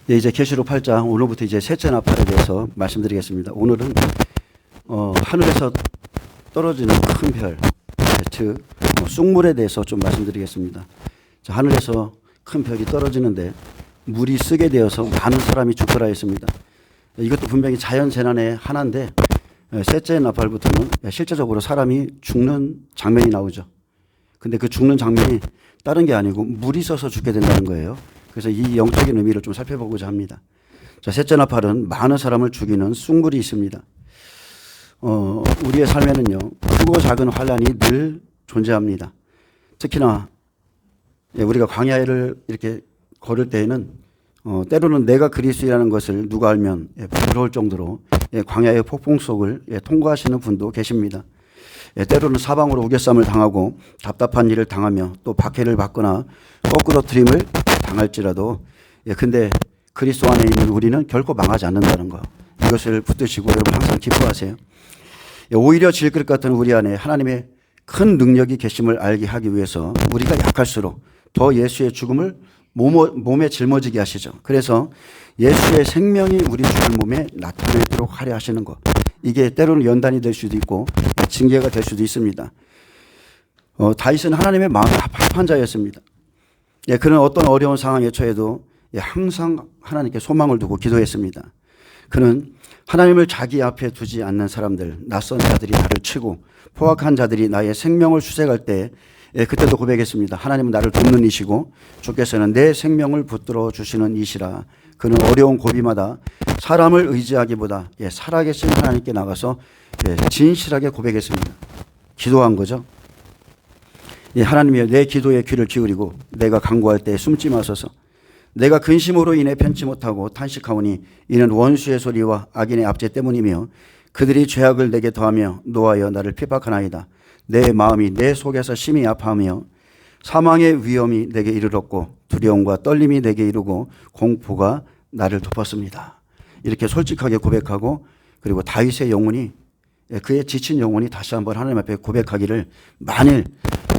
네, 이제 계시록 8장 오늘부터 이제 셋째 나팔에 대해서 말씀드리겠습니다. 오늘은 하늘에서 떨어지는 큰 별, 즉 쑥물에 대해서 좀 말씀드리겠습니다. 자, 하늘에서 큰 별이 떨어지는데 물이 쓰게 되어서 많은 사람이 죽더라 했습니다. 이것도 분명히 자연 재난의 하나인데 셋째 나팔부터는 실제적으로 사람이 죽는 장면이 나오죠. 근데 그 죽는 장면이 다른 게 아니고 물이 써서 죽게 된다는 거예요. 그래서 이 영적인 의미를 좀 살펴보고자 합니다. 자, 셋째 나팔은 많은 사람을 죽이는 쑥물이 있습니다. 우리의 삶에는요, 크고 작은 환란이 늘 존재합니다. 특히나 우리가 광야를 이렇게 걸을 때에는 때로는 내가 그리스도라는 것을 누가 알면 부러울 정도로 광야의 폭풍 속을 통과하시는 분도 계십니다. 때로는 사방으로 우겨쌈을 당하고 답답한 일을 당하며 또 박해를 받거나 거꾸러뜨림을 당할지라도 근데 그리스도 안에 있는 우리는 결코 망하지 않는다는 거, 이것을 붙드시고 여러분 항상 기뻐하세요. 오히려 질그릇 같은 우리 안에 하나님의 큰 능력이 계심을 알게 하기 위해서 우리가 약할수록 더 예수의 죽음을 몸에 짊어지게 하시죠. 그래서 예수의 생명이 우리 죽을 몸에 나타내도록 하려 하시는 것, 이게 때로는 연단이 될 수도 있고 징계가 될 수도 있습니다. 다윗은 하나님의 마음이 합한 자였습니다. 그는 어떤 어려운 상황에 처해도 항상 하나님께 소망을 두고 기도했습니다. 그는 하나님을 자기 앞에 두지 않는 사람들, 낯선 자들이 나를 치고 포악한 자들이 나의 생명을 수색할 때 그때도 고백했습니다. 하나님은 나를 돕는 이시고 주께서는 내 생명을 붙들어 주시는 이시라. 그는 어려운 고비마다 사람을 의지하기보다 살아계신 하나님께 나가서 진실하게 고백했습니다. 기도한 거죠. 하나님이여, 내 기도에 귀를 기울이고 내가 간구할 때 숨지 마소서. 내가 근심으로 인해 편치 못하고 탄식하오니 이는 원수의 소리와 악인의 압제 때문이며 그들이 죄악을 내게 더하며 노하여 나를 핍박하나이다. 내 마음이 내 속에서 심히 아파하며 사망의 위험이 내게 이르렀고 두려움과 떨림이 내게 이르고 공포가 나를 덮었습니다. 이렇게 솔직하게 고백하고, 그리고 다윗의 영혼이, 그의 지친 영혼이 다시 한번 하나님 앞에 고백하기를, 만일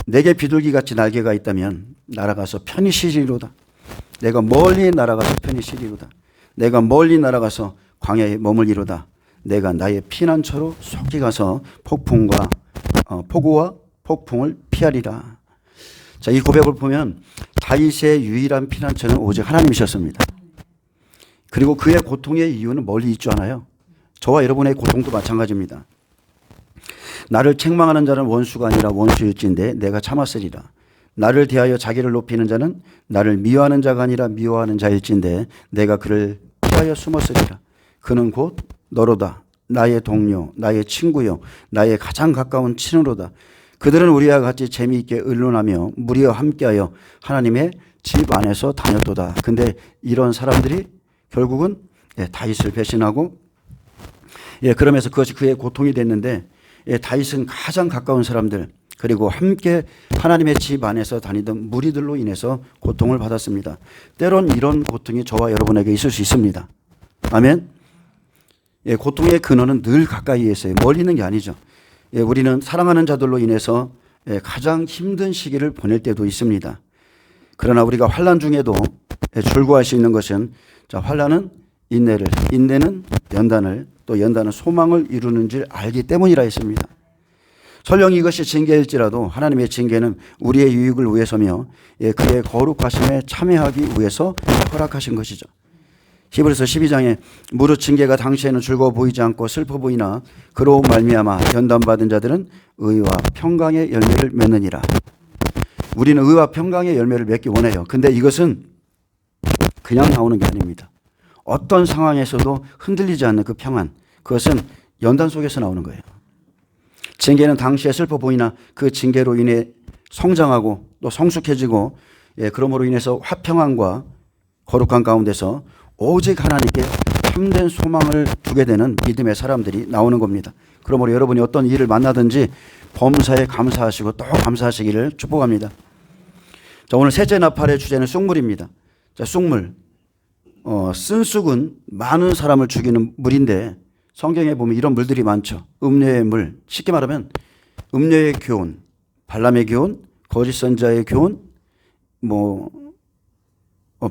내게 비둘기같이 날개가 있다면 날아가서 편히 쉬리로다. 내가 멀리 날아가서 편히 쉬리로다. 내가 멀리 날아가서 광야에 머물리로다. 내가 나의 피난처로 속히 가서 폭우와 폭풍을 피하리라. 자, 이 고백을 보면 다윗의 유일한 피난처는 오직 하나님이셨습니다. 그리고 그의 고통의 이유는 멀리 있지 않아요. 저와 여러분의 고통도 마찬가지입니다. 나를 책망하는 자는 원수가 아니라 원수일진데 내가 참았으리라. 나를 대하여 자기를 높이는 자는 나를 미워하는 자가 아니라 미워하는 자일진데 내가 그를 피하여 숨었으리라. 그는 곧 너로다. 나의 동료, 나의 친구요, 나의 가장 가까운 친으로다. 그들은 우리와 같이 재미있게 의논하며 무리와 함께하여 하나님의 집 안에서 다녔도다. 근데 이런 사람들이 결국은 다윗을 배신하고 그러면서 그것이 그의 고통이 됐는데 다윗은 가장 가까운 사람들, 그리고 함께 하나님의 집 안에서 다니던 무리들로 인해서 고통을 받았습니다. 때론 이런 고통이 저와 여러분에게 있을 수 있습니다. 아멘. 고통의 근원은 늘 가까이에 있어요. 멀리 있는 게 아니죠. 우리는 사랑하는 자들로 인해서 가장 힘든 시기를 보낼 때도 있습니다. 그러나 우리가 환난 중에도 줄구할 수 있는 것은, 자, 환난은 인내를, 인내는 연단을, 또 연단은 소망을 이루는 줄 알기 때문이라 했습니다. 설령 이것이 징계일지라도 하나님의 징계는 우리의 유익을 위해서며 그의 거룩하심에 참여하기 위해서 허락하신 것이죠. 히브리서 12장에 무릇 징계가 당시에는 즐거워 보이지 않고 슬퍼 보이나 그로 말미암아 연단받은 자들은 의와 평강의 열매를 맺느니라. 우리는 의와 평강의 열매를 맺기 원해요. 근데 이것은 그냥 나오는 게 아닙니다. 어떤 상황에서도 흔들리지 않는 그 평안, 그것은 연단 속에서 나오는 거예요. 징계는 당시에 슬퍼 보이나 그 징계로 인해 성장하고 또 성숙해지고 그러므로 인해서 화평함과 거룩한 가운데서 오직 하나님께 참된 소망을 두게 되는 믿음의 사람들이 나오는 겁니다. 그러므로 여러분이 어떤 일을 만나든지 범사에 감사하시고 또 감사하시기를 축복합니다. 자, 오늘 셋째 나팔의 주제는 쑥물입니다. 자, 쑥물. 쓴 쑥은 많은 사람을 죽이는 물인데 성경에 보면 이런 물들이 많죠. 음료의 물, 쉽게 말하면 음료의 교훈, 발람의 교훈, 거짓 선자의 교훈,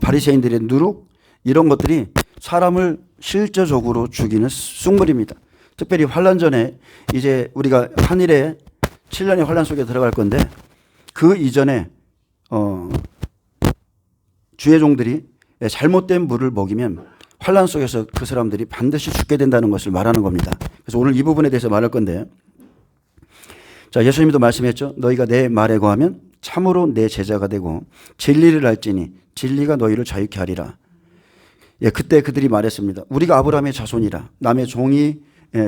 바리새인들의 누룩, 이런 것들이 사람을 실제적으로 죽이는 쑥물입니다. 특별히 환란 전에 이제 우리가 한일의 7년의 환란 속에 들어갈 건데 그 이전에 주의 종들이 잘못된 물을 먹이면 환란 속에서 그 사람들이 반드시 죽게 된다는 것을 말하는 겁니다. 그래서 오늘 이 부분에 대해서 말할 건데, 자, 예수님도 말씀했죠. 너희가 내 말에 거하면 참으로 내 제자가 되고 진리를 알지니 진리가 너희를 자유케 하리라. 예, 그때 그들이 말했습니다. 우리가 아브라함의 자손이라 남의 종이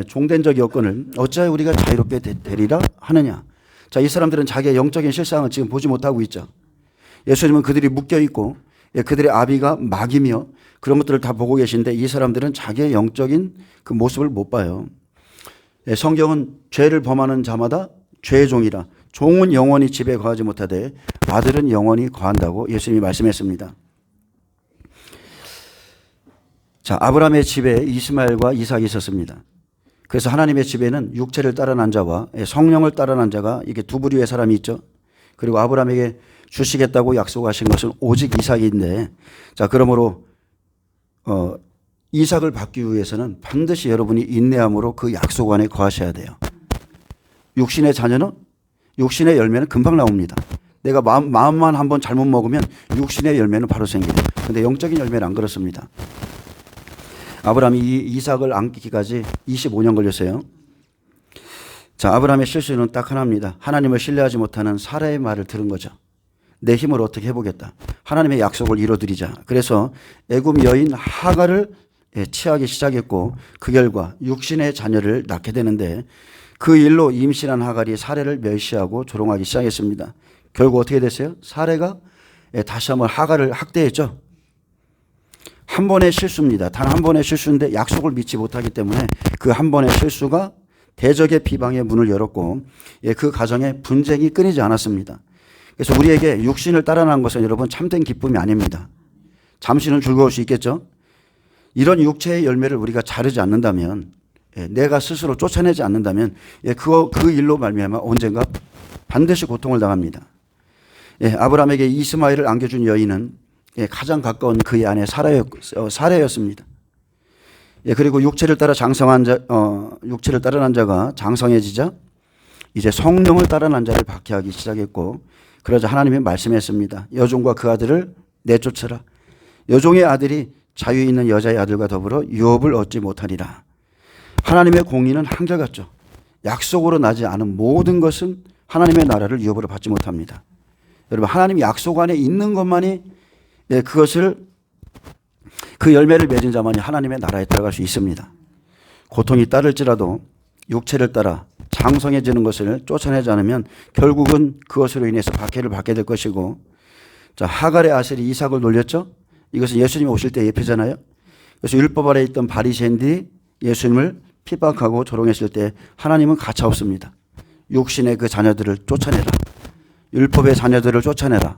종된 적이 없거늘 어찌하여 우리가 자유롭게 되리라 하느냐. 자, 이 사람들은 자기의 영적인 실상을 지금 보지 못하고 있죠. 예수님은 그들이 묶여 있고 그들의 아비가 막이며 그런 것들을 다 보고 계신데 이 사람들은 자기의 영적인 그 모습을 못 봐요. 성경은 죄를 범하는 자마다 죄의 종이라 종은 영원히 집에 거하지 못하되 아들은 영원히 거한다고 예수님이 말씀했습니다. 자, 아브라함의 집에 이스마엘과 이삭이 있었습니다. 그래서 하나님의 집에는 육체를 따라 난 자와 성령을 따라 난 자가 이게 두 부류의 사람이 있죠. 그리고 아브라함에게 주시겠다고 약속하신 것은 오직 이삭인데, 자, 그러므로 이삭을 받기 위해서는 반드시 여러분이 인내함으로 그 약속 안에 거하셔야 돼요. 육신의 자녀는 육신의 열매는 금방 나옵니다. 내가 마음만 한번 잘못 먹으면 육신의 열매는 바로 생겨요. 그런데 영적인 열매는 안 그렇습니다. 아브라함이 이삭을 안기까지 25년 걸렸어요. 자, 아브라함의 실수는 딱 하나입니다. 하나님을 신뢰하지 못하는 사라의 말을 들은 거죠. 내 힘을 어떻게 해보겠다. 하나님의 약속을 이뤄드리자. 그래서 애굽 여인 하갈을 취하기 시작했고 그 결과 육신의 자녀를 낳게 되는데 그 일로 임신한 하갈이 사레를 멸시하고 조롱하기 시작했습니다. 결국 어떻게 됐어요? 사레가 다시 한번 하갈을 학대했죠. 한 번의 실수입니다. 단 한 번의 실수인데 약속을 믿지 못하기 때문에 그 한 번의 실수가 대적의 비방의 문을 열었고 그 가정에 분쟁이 끊이지 않았습니다. 그래서 우리에게 육신을 따라난 것은 여러분 참된 기쁨이 아닙니다. 잠시는 즐거울 수 있겠죠. 이런 육체의 열매를 우리가 자르지 않는다면, 내가 스스로 쫓아내지 않는다면 그 일로 말미암아 언젠가 반드시 고통을 당합니다. 아브라함에게 이스마엘을 안겨준 여인은 가장 가까운 그의 아내 사라였습니다. 그리고 육체를 따라 육체를 따라 난 자가 장성해지자 이제 성령을 따라 난 자를 박해하기 시작했고, 그러자 하나님이 말씀했습니다. 여종과 그 아들을 내쫓으라. 여종의 아들이 자유 있는 여자의 아들과 더불어 유업을 얻지 못하리라. 하나님의 공의는 한결같죠. 약속으로 나지 않은 모든 것은 하나님의 나라를 유업으로 받지 못합니다. 여러분, 하나님이 약속 안에 있는 것만이 그 열매를 맺은 자만이 하나님의 나라에 들어갈 수 있습니다. 고통이 따를지라도 육체를 따라 장성해지는 것을 쫓아내지 않으면 결국은 그것으로 인해서 박해를 받게 될 것이고, 자, 하갈의 아셀이 이삭을 놀렸죠. 이것은 예수님이 오실 때 예표잖아요. 그래서 율법 아래 있던 바리새인들이 예수님을 핍박하고 조롱했을 때 하나님은 가차없습니다. 육신의 그 자녀들을 쫓아내라. 율법의 자녀들을 쫓아내라.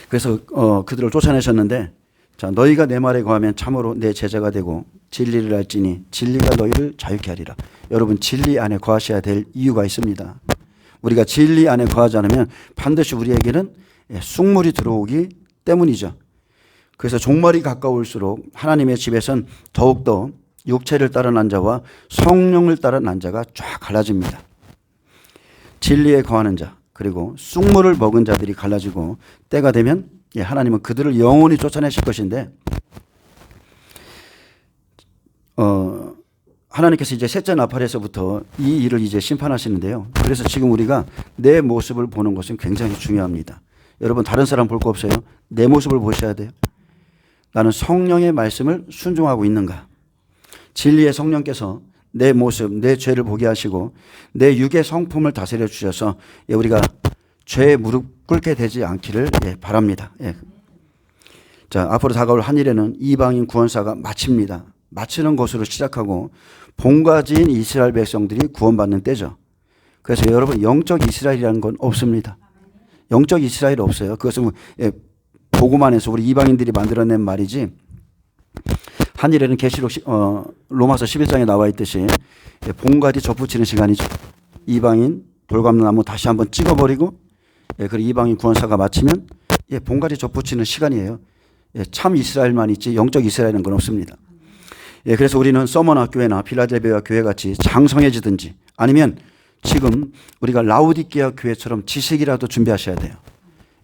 그래서 그들을 쫓아내셨는데, 자, 너희가 내 말에 거하면 참으로 내 제자가 되고 진리를 알지니 진리가 너희를 자유케 하리라. 여러분, 진리 안에 거하셔야 될 이유가 있습니다. 우리가 진리 안에 거하지 않으면 반드시 우리에게는 쑥물이 들어오기 때문이죠. 그래서 종말이 가까울수록 하나님의 집에선 더욱더 육체를 따라 난 자와 성령을 따라 난 자가 쫙 갈라집니다. 진리에 거하는 자, 그리고 쑥물을 먹은 자들이 갈라지고 때가 되면 하나님은 그들을 영원히 쫓아내실 것인데, 하나님께서 이제 셋째 나팔에서부터 이 일을 이제 심판하시는데요. 그래서 지금 우리가 내 모습을 보는 것은 굉장히 중요합니다. 여러분, 다른 사람 볼 거 없어요? 내 모습을 보셔야 돼요. 나는 성령의 말씀을 순종하고 있는가? 진리의 성령께서 내 모습, 내 죄를 보게 하시고 내 육의 성품을 다스려 주셔서 우리가 죄에 무릎 꿇게 되지 않기를 바랍니다. 자, 앞으로 다가올 한일에는 이방인 구원사가 마칩니다. 마치는 것으로 시작하고 본가지인 이스라엘 백성들이 구원받는 때죠. 그래서 여러분, 영적 이스라엘이라는 건 없습니다. 영적 이스라엘 없어요. 그것은 보고만 해서 우리 이방인들이 만들어낸 말이지, 한일에는 계시록 로마서 11장에 나와 있듯이 본가지 접붙이는 시간이죠. 이방인 돌감나무 다시 한번 찍어버리고 그리고 이방인 구원사가 마치면 본가지 접붙이는 시간이에요. 참 이스라엘만 있지 영적 이스라엘은 건 없습니다. 그래서 우리는 서머나 교회나 필라델비아 교회 같이 장성해지든지 아니면 지금 우리가 라우디게아 교회처럼 지식이라도 준비하셔야 돼요.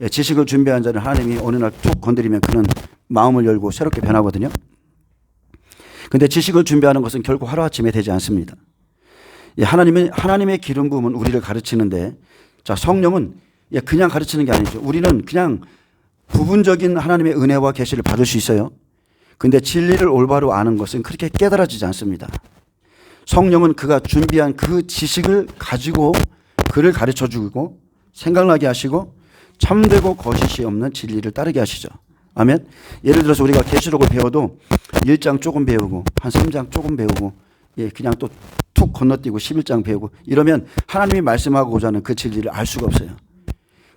지식을 준비한 자는 하나님이 어느 날 툭 건드리면 그는 마음을 열고 새롭게 변하거든요. 근데 지식을 준비하는 것은 결코 하루아침에 되지 않습니다. 하나님의 기름 부음은 우리를 가르치는데, 자, 성령은 그냥 가르치는 게 아니죠. 우리는 그냥 부분적인 하나님의 은혜와 계시를 받을 수 있어요. 근데 진리를 올바로 아는 것은 그렇게 깨달아지지 않습니다. 성령은 그가 준비한 그 지식을 가지고 그를 가르쳐 주고 생각나게 하시고 참되고 거짓이 없는 진리를 따르게 하시죠. 아멘. 예를 들어서 우리가 계시록을 배워도 1장 조금 배우고 한 3장 조금 배우고 그냥 또 툭 건너뛰고 11장 배우고 이러면 하나님이 말씀하고자 하는 그 진리를 알 수가 없어요.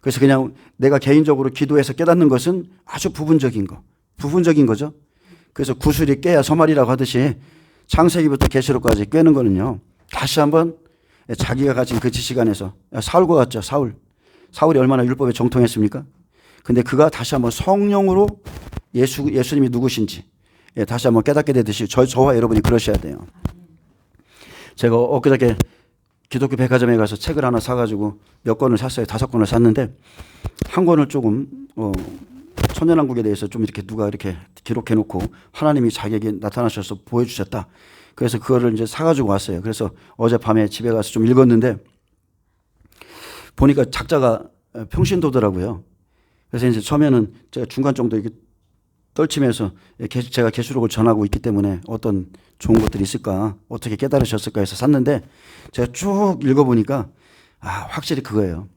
그래서 그냥 내가 개인적으로 기도해서 깨닫는 것은 아주 부분적인 거죠. 그래서 구슬이 깨야 서말이라고 하듯이 창세기부터 계시록까지 꿰는 거는요, 다시 한번 자기가 가진 그 지식 안에서, 사울과 같죠. 사울이 얼마나 율법에 정통했습니까? 근데 그가 다시 한번 성령으로 예수님이 누구신지 다시 한번 깨닫게 되듯이 저와 여러분이 그러셔야 돼요. 제가 엊그저께 기독교 백화점에 가서 책을 하나 사가지고 몇 권을 샀어요. 5권을 샀는데 한 권을 조금 천년왕국에 대해서 좀 이렇게 누가 이렇게 기록해 놓고 하나님이 자기에게 나타나셔서 보여주셨다. 그래서 그거를 이제 사가지고 왔어요. 그래서 어젯밤에 집에 가서 좀 읽었는데 보니까 작자가 평신도더라고요. 그래서 이제 처음에는 제가 중간 정도 이렇게 떨치면서 제가 계시록을 전하고 있기 때문에 어떤 좋은 것들이 있을까, 어떻게 깨달으셨을까 해서 샀는데 제가 쭉 읽어보니까 확실히 그거예요.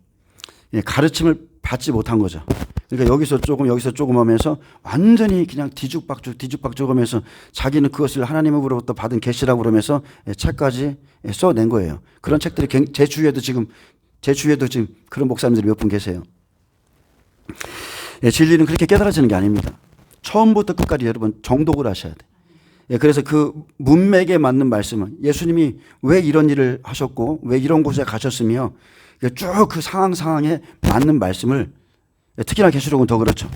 가르침을 받지 못한 거죠. 그러니까 여기서 조금 하면서 완전히 그냥 뒤죽박죽 하면서 자기는 그것을 하나님으로부터 받은 계시라고 그러면서 책까지 써낸 거예요. 그런 책들이 제 주위에도 지금 그런 목사님들이 몇 분 계세요. 진리는 그렇게 깨달아지는 게 아닙니다. 처음부터 끝까지 여러분 정독을 하셔야 돼요. 그래서 그 문맥에 맞는 말씀은 예수님이 왜 이런 일을 하셨고 왜 이런 곳에 가셨으며 쭉 그 상황에 맞는 말씀을, 특히나 계시록은 더 그렇죠.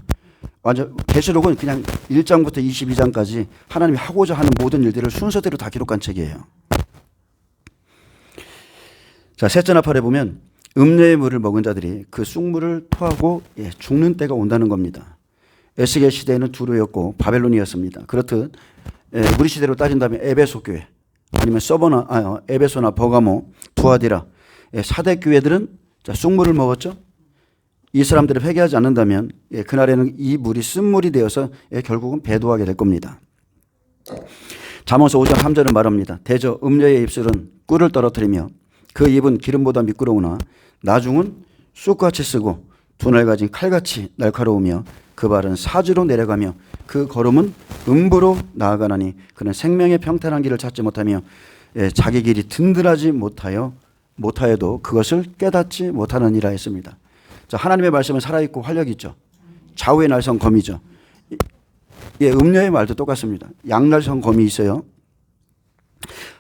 완전 계시록은 그냥 1장부터 22장까지 하나님이 하고자 하는 모든 일들을 순서대로 다 기록한 책이에요. 자, 셋째 나팔에 보면 음녀의 물을 먹은 자들이 그 쑥물을 토하고 죽는 때가 온다는 겁니다. 에스겔 시대에는 두루였고 바벨론이었습니다. 그렇듯 우리 시대로 따진다면 에베소 교회 아니면 에베소나 버가모, 두아디라 4대 교회들은 쑥물을 먹었죠. 이 사람들을 회개하지 않는다면 그날에는 이 물이 쓴물이 되어서 결국은 배도하게 될 겁니다. 잠언서 5장 3절은 말합니다. 대저 음녀의 입술은 꿀을 떨어뜨리며 그 입은 기름보다 미끄러우나 나중은 쑥같이 쓰고 두 날 가진 칼같이 날카로우며 그 발은 사지로 내려가며 그 걸음은 음부로 나아가나니 그는 생명의 평탄한 길을 찾지 못하며 자기 길이 든든하지 못하여도 그것을 깨닫지 못하느니라 했습니다. 자, 하나님의 말씀은 살아있고 활력이 있죠. 좌우의 날선 검이죠. 음녀의 말도 똑같습니다. 양날선 검이 있어요.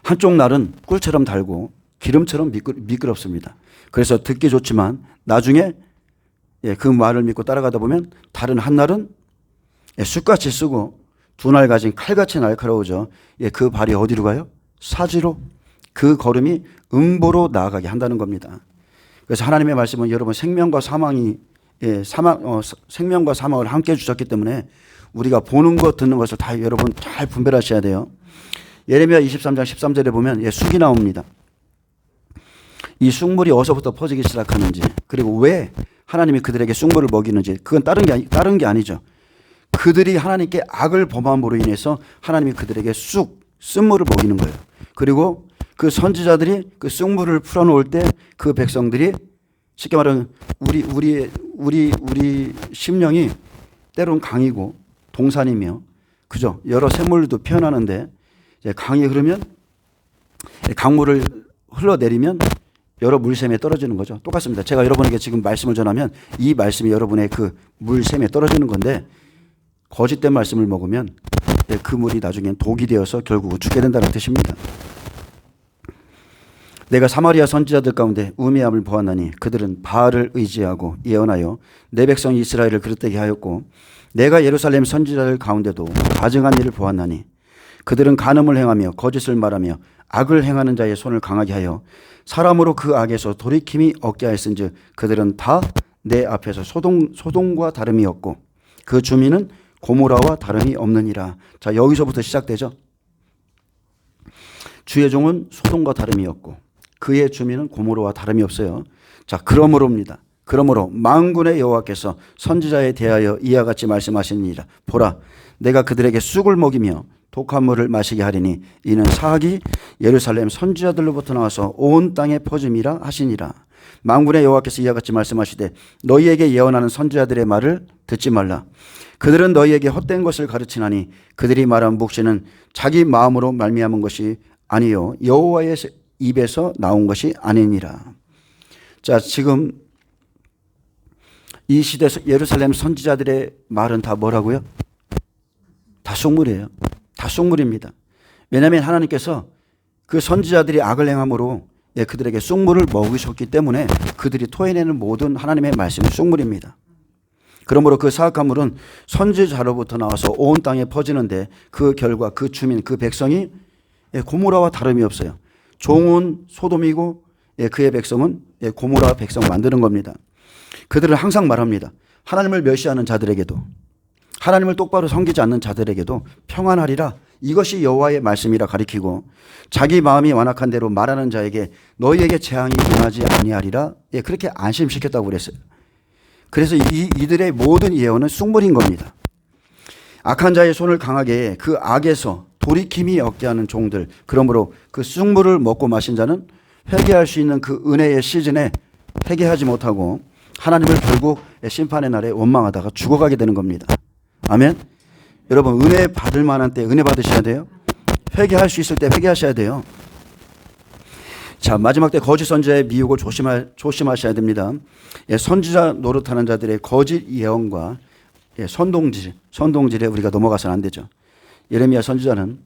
한쪽 날은 꿀처럼 달고 기름처럼 미끄럽습니다. 그래서 듣기 좋지만 나중에 그 말을 믿고 따라가다 보면 다른 한 날은 쑥같이 쓰고 두 날 가진 칼같이 날카로우죠. 그 발이 어디로 가요? 사지로. 그 걸음이 음보로 나아가게 한다는 겁니다. 그래서 하나님의 말씀은 여러분 생명과 사망을 함께 주셨기 때문에 우리가 보는 것 듣는 것을 다 여러분 잘 분별하셔야 돼요. 예레미야 23장 13절에 보면 쑥이 나옵니다. 이 쑥물이 어디서부터 퍼지기 시작하는지, 그리고 왜 하나님이 그들에게 쑥물을 먹이는지, 그건 다른 게 아니죠. 그들이 하나님께 악을 범함으로 인해서 하나님이 그들에게 쓴물을 먹이는 거예요. 그리고 그 선지자들이 그 쑥물을 풀어놓을 때 그 백성들이 쉽게 말하면 우리 심령이 때론 강이고 동산이며, 그죠? 여러 샘물도 피어나는데 강이 흐르면 강물을 흘러내리면 여러 물샘에 떨어지는 거죠. 똑같습니다. 제가 여러분에게 지금 말씀을 전하면 이 말씀이 여러분의 그 물샘에 떨어지는 건데, 거짓된 말씀을 먹으면 그 물이 나중엔 독이 되어서 결국 죽게 된다는 뜻입니다. 내가 사마리아 선지자들 가운데 우매함을 보았나니 그들은 바알을 의지하고 예언하여 내 백성 이스라엘을 그릇되게 하였고 내가 예루살렘 선지자들 가운데도 가증한 일을 보았나니 그들은 간음을 행하며 거짓을 말하며 악을 행하는 자의 손을 강하게 하여 사람으로 그 악에서 돌이킴이 없게 하였은즉 그들은 다 내 앞에서 소돔과 다름이 없고 그 주민은 고모라와 다름이 없느니라. 자, 여기서부터 시작되죠. 주의 종은 소돔과 다름이 없고 그의 주민은 고모라와 다름이 없어요. 자, 그러므로입니다. 그러므로 만군의 여호와께서 선지자에 대하여 이와 같이 말씀하시니라. 보라, 내가 그들에게 쑥을 먹이며 독한 물을 마시게 하리니 이는 사악이 예루살렘 선지자들로부터 나와서 온 땅에 퍼짐이라 하시니라. 만군의 여호와께서 이와 같이 말씀하시되 너희에게 예언하는 선지자들의 말을 듣지 말라. 그들은 너희에게 헛된 것을 가르치나니 그들이 말한 묵시는 자기 마음으로 말미암은 것이 아니요 여호와의 입에서 나온 것이 아니니라. 자, 지금 이 시대 예루살렘 선지자들의 말은 다 뭐라고요? 다 쑥물이에요. 다 쑥물입니다. 왜냐하면 하나님께서 그 선지자들이 악을 행함으로 그들에게 쑥물을 먹이셨기 때문에 그들이 토해내는 모든 하나님의 말씀이 쑥물입니다. 그러므로 그 사악한 물은 선지자로부터 나와서 온 땅에 퍼지는데 그 결과 그 주민 그 백성이 고모라와 다름이 없어요. 종은 소돔이고 그의 백성은 고모라 백성 만드는 겁니다. 그들은 항상 말합니다. 하나님을 멸시하는 자들에게도 하나님을 똑바로 섬기지 않는 자들에게도 평안하리라. 이것이 여호와의 말씀이라 가리키고 자기 마음이 완악한 대로 말하는 자에게 너희에게 재앙이 임하지 아니하리라. 그렇게 안심시켰다고 그랬어요. 그래서 이들의 모든 예언은 쑥물인 겁니다. 악한 자의 손을 강하게 그 악에서 돌이킴이 없게 하는 종들. 그러므로 그 쑥물을 먹고 마신 자는 회개할 수 있는 그 은혜의 시즌에 회개하지 못하고 하나님을 결국 심판의 날에 원망하다가 죽어가게 되는 겁니다. 아멘. 여러분, 은혜 받을 만한 때 은혜 받으셔야 돼요. 회개할 수 있을 때 회개하셔야 돼요. 자, 마지막 때 거짓 선지자의 미혹을 조심하셔야 됩니다. 선지자 노릇하는 자들의 거짓 예언과 선동질에 우리가 넘어가서는 안 되죠. 예레미야 선지자는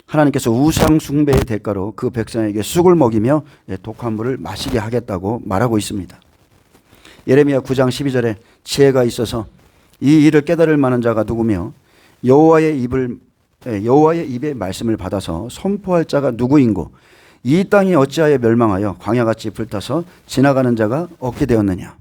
하나님께서 우상 숭배의 대가로 그 백성에게 쑥을 먹이며 독한 물을 마시게 하겠다고 말하고 있습니다. 예레미야 9장 12절에 지혜가 있어서 이 일을 깨달을 만한 자가 누구며 여호와의 입의 말씀을 받아서 선포할 자가 누구인고 이 땅이 어찌하여 멸망하여 광야같이 불타서 지나가는 자가 없게 되었느냐.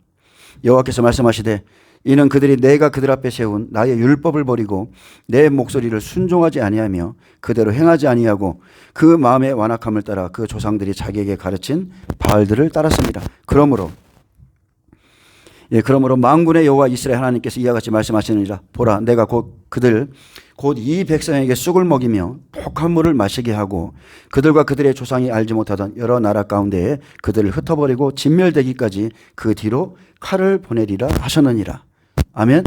여호와께서 말씀하시되 이는 그들이 내가 그들 앞에 세운 나의 율법을 버리고 내 목소리를 순종하지 아니하며 그대로 행하지 아니하고 그 마음의 완악함을 따라 그 조상들이 자기에게 가르친 바알들을 따랐습니다. 그러므로 만군의 여호와 이스라엘 하나님께서 이와 같이 말씀하시느니라. 보라, 내가 곧 이 백성에게 쑥을 먹이며 독한 물을 마시게 하고 그들과 그들의 조상이 알지 못하던 여러 나라 가운데에 그들을 흩어버리고 진멸되기까지 그 뒤로 칼을 보내리라 하셨느니라. 아멘.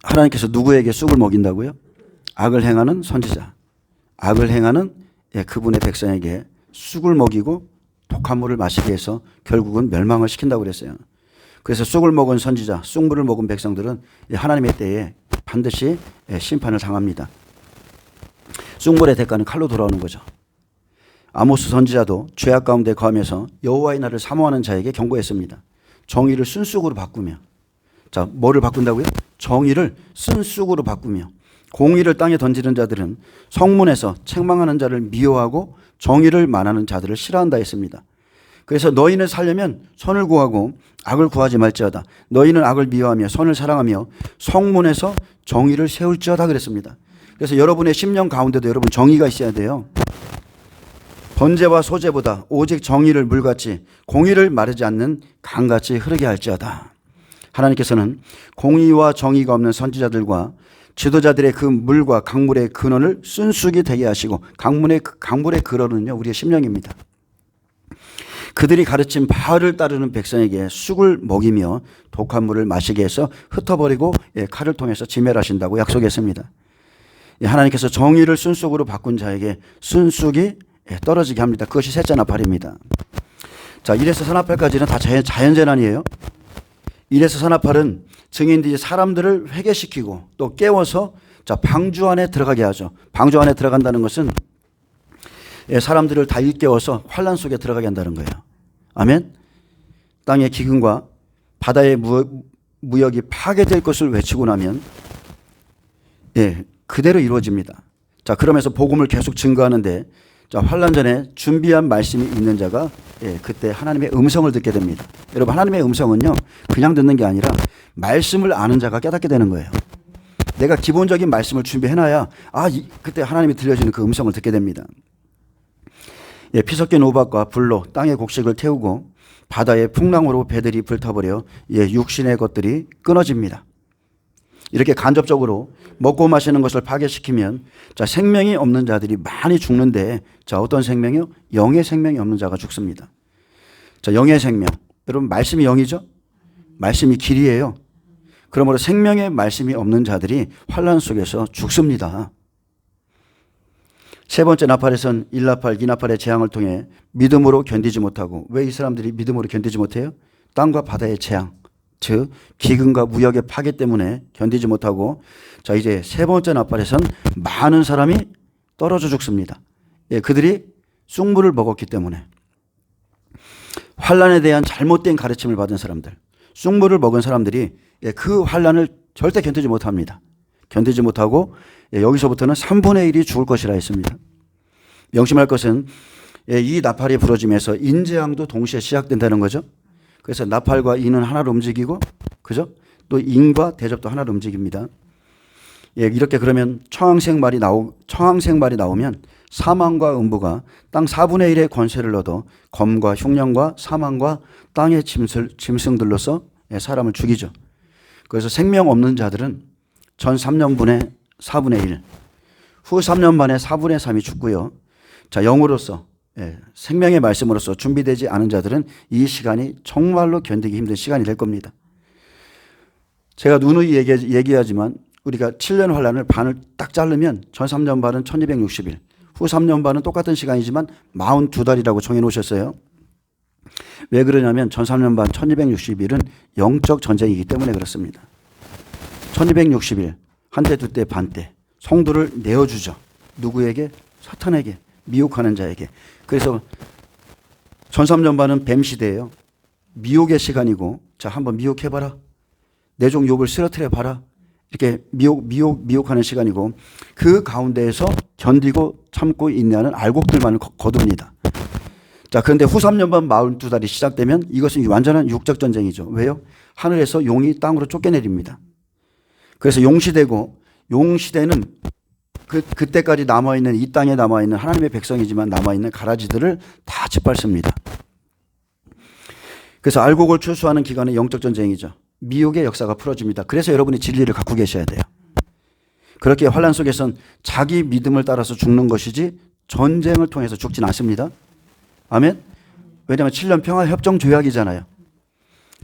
하나님께서 누구에게 쑥을 먹인다고요? 악을 행하는 선지자. 악을 행하는 그분의 백성에게 쑥을 먹이고 독한 물을 마시게 해서 결국은 멸망을 시킨다고 그랬어요. 그래서 쑥을 먹은 선지자, 쑥물을 먹은 백성들은 하나님의 때에 반드시 심판을 당합니다. 쑥물의 대가는 칼로 돌아오는 거죠. 아모스 선지자도 죄악 가운데 거하면서 여호와의 날을 사모하는 자에게 경고했습니다. 정의를 쓴쑥으로 바꾸며, 자, 뭐를 바꾼다고요? 정의를 쓴쑥으로 바꾸며 공의를 땅에 던지는 자들은 성문에서 책망하는 자를 미워하고 정의를 만하는 자들을 싫어한다 했습니다. 그래서 너희는 살려면 선을 구하고 악을 구하지 말지어다. 너희는 악을 미워하며 선을 사랑하며 성문에서 정의를 세울지어다 그랬습니다. 그래서 여러분의 심령 가운데도 여러분 정의가 있어야 돼요. 번제와 소제보다 오직 정의를 물같이 공의를 마르지 않는 강같이 흐르게 할지어다. 하나님께서는 공의와 정의가 없는 선지자들과 지도자들의 그 물과 강물의 근원을 쓴쑥이 되게 하시고 강물의 근원은요 우리의 심령입니다. 그들이 가르친 바알을 따르는 백성에게 쑥을 먹이며 독한 물을 마시게 해서 흩어버리고 칼을 통해서 진멸하신다고 약속했습니다. 하나님께서 정의를 쓴쑥으로 바꾼 자에게 쓴쑥이 떨어지게 합니다. 그것이 셋째 나팔입니다. 자, 이래서 서나팔까지는 다 자연재난이에요. 이래서 산나팔은 증인들이 사람들을 회개시키고 또 깨워서 자, 방주 안에 들어가게 하죠. 방주 안에 들어간다는 것은 사람들을 다 일깨워서 환란 속에 들어가게 한다는 거예요. 아멘. 땅의 기근과 바다의 무역이 파괴될 것을 외치고 나면 그대로 이루어집니다. 자, 그러면서 복음을 계속 증거하는데 자, 환란 전에 준비한 말씀이 있는 자가 그때 하나님의 음성을 듣게 됩니다. 여러분, 하나님의 음성은요 그냥 듣는 게 아니라 말씀을 아는 자가 깨닫게 되는 거예요. 내가 기본적인 말씀을 준비해놔야 그때 하나님이 들려주는 그 음성을 듣게 됩니다. 피 섞인 우박과 불로 땅의 곡식을 태우고 바다의 풍랑으로 배들이 불타버려 육신의 것들이 끊어집니다. 이렇게 간접적으로 먹고 마시는 것을 파괴시키면 자, 생명이 없는 자들이 많이 죽는데 자, 어떤 생명이요? 영의 생명이 없는 자가 죽습니다. 자, 영의 생명. 여러분, 말씀이 영이죠? 말씀이 길이에요. 그러므로 생명의 말씀이 없는 자들이 환란 속에서 죽습니다. 세 번째 나팔에선 1나팔, 2나팔의 재앙을 통해 믿음으로 견디지 못하고, 왜 이 사람들이 믿음으로 견디지 못해요? 땅과 바다의 재앙, 즉 기근과 무역의 파괴 때문에 견디지 못하고, 자, 이제 세 번째 나팔에선 많은 사람이 떨어져 죽습니다. 그들이 쑥물을 먹었기 때문에. 환란에 대한 잘못된 가르침을 받은 사람들, 쑥물을 먹은 사람들이 그 환란을 절대 견디지 못합니다. 견디지 못하고 여기서부터는 3분의 1이 죽을 것이라 했습니다. 명심할 것은 이 나팔이 부러지면서 인재앙도 동시에 시작된다는 거죠. 그래서 나팔과 인은 하나로 움직이고, 그죠? 또 인과 대접도 하나로 움직입니다. 이렇게 그러면 청황색 말이 나오면 사망과 음부가 땅 4분의 1의 권세를 얻어 검과 흉령과 사망과 땅의 짐승들로서 사람을 죽이죠. 그래서 생명 없는 자들은 전 3년분의 4분의 1, 후 3년 반에 4분의 3이 죽고요. 자, 영으로서 생명의 말씀으로서 준비되지 않은 자들은 이 시간이 정말로 견디기 힘든 시간이 될 겁니다. 제가 누누이 얘기하지만 우리가 7년 환란을 반을 딱 자르면 전 3년 반은 1260일, 후 3년 반은 똑같은 시간이지만 42달이라고 정해 놓으셨어요. 왜 그러냐면 전 3년 반 1260일은 영적 전쟁이기 때문에 그렇습니다. 1260일, 한때 두때 반때 성도를 내어주죠. 누구에게? 사탄에게, 미혹하는 자에게. 그래서 전 3년 반은 뱀 시대예요. 미혹의 시간이고, 자, 한번 미혹해봐라. 내 종 욥을 쓰러뜨려봐라. 이렇게 미혹하는 시간이고, 그 가운데에서 견디고 참고 인내하는 알곡들만을 거둡니다. 자, 그런데 후 3년 반 42달이 시작되면 이것은 완전한 육적 전쟁이죠. 왜요? 하늘에서 용이 땅으로 쫓겨내립니다. 그래서 용시대고, 용시대는 그때까지 남아있는, 이 땅에 남아있는 하나님의 백성이지만 남아있는 가라지들을 다 짓밟습니다. 그래서 알곡을 추수하는 기간은 영적 전쟁이죠. 미혹의 역사가 풀어집니다. 그래서 여러분이 진리를 갖고 계셔야 돼요. 그렇게 환란 속에선 자기 믿음을 따라서 죽는 것이지 전쟁을 통해서 죽진 않습니다. 아멘? 왜냐하면 7년 평화협정 조약이잖아요.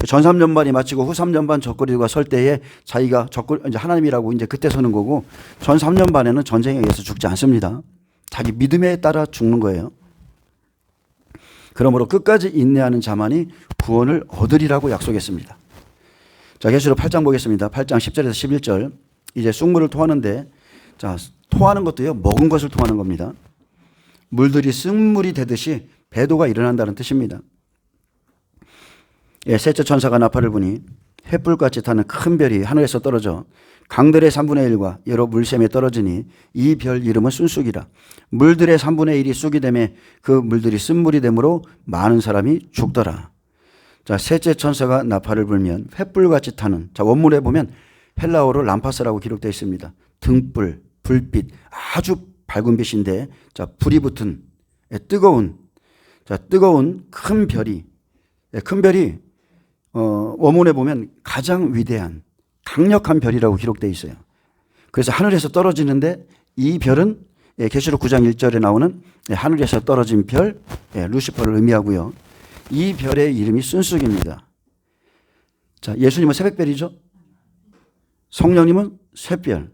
전 3년 반이 마치고 후 3년 반 적그리들과 설 때에 자기가 이제 하나님이라고 이제 그때 서는 거고, 전 3년 반에는 전쟁에 의해서 죽지 않습니다. 자기 믿음에 따라 죽는 거예요. 그러므로 끝까지 인내하는 자만이 구원을 얻으리라고 약속했습니다. 자, 계시록 8장 보겠습니다. 8장 10절에서 11절. 이제 쑥물을 토하는데, 자, 토하는 것도요, 먹은 것을 토하는 겁니다. 물들이 쑥물이 되듯이 배도가 일어난다는 뜻입니다. 셋째 천사가 나팔을 부니 횃불같이 타는 큰 별이 하늘에서 떨어져 강들의 3분의 1과 여러 물샘에 떨어지니 이 별 이름은 순쑥이라. 물들의 3분의 1이 쑥이 되매 그 물들이 쓴물이 되므로 많은 사람이 죽더라. 자, 셋째 천사가 나팔을 불면 횃불같이 타는, 자, 원문에 보면 헬라어로 람파스라고 기록되어 있습니다. 등불, 불빛, 아주 밝은 빛인데, 자, 불이 붙은 뜨거운 큰 별이, 원문에 보면 가장 위대한 강력한 별이라고 기록되어 있어요. 그래서 하늘에서 떨어지는데 이 별은 계시록 9장 1절에 나오는 하늘에서 떨어진 별, 루시퍼를 의미하고요. 이 별의 이름이 순쑥입니다. 자, 예수님은 새벽별이죠. 성령님은 샛별.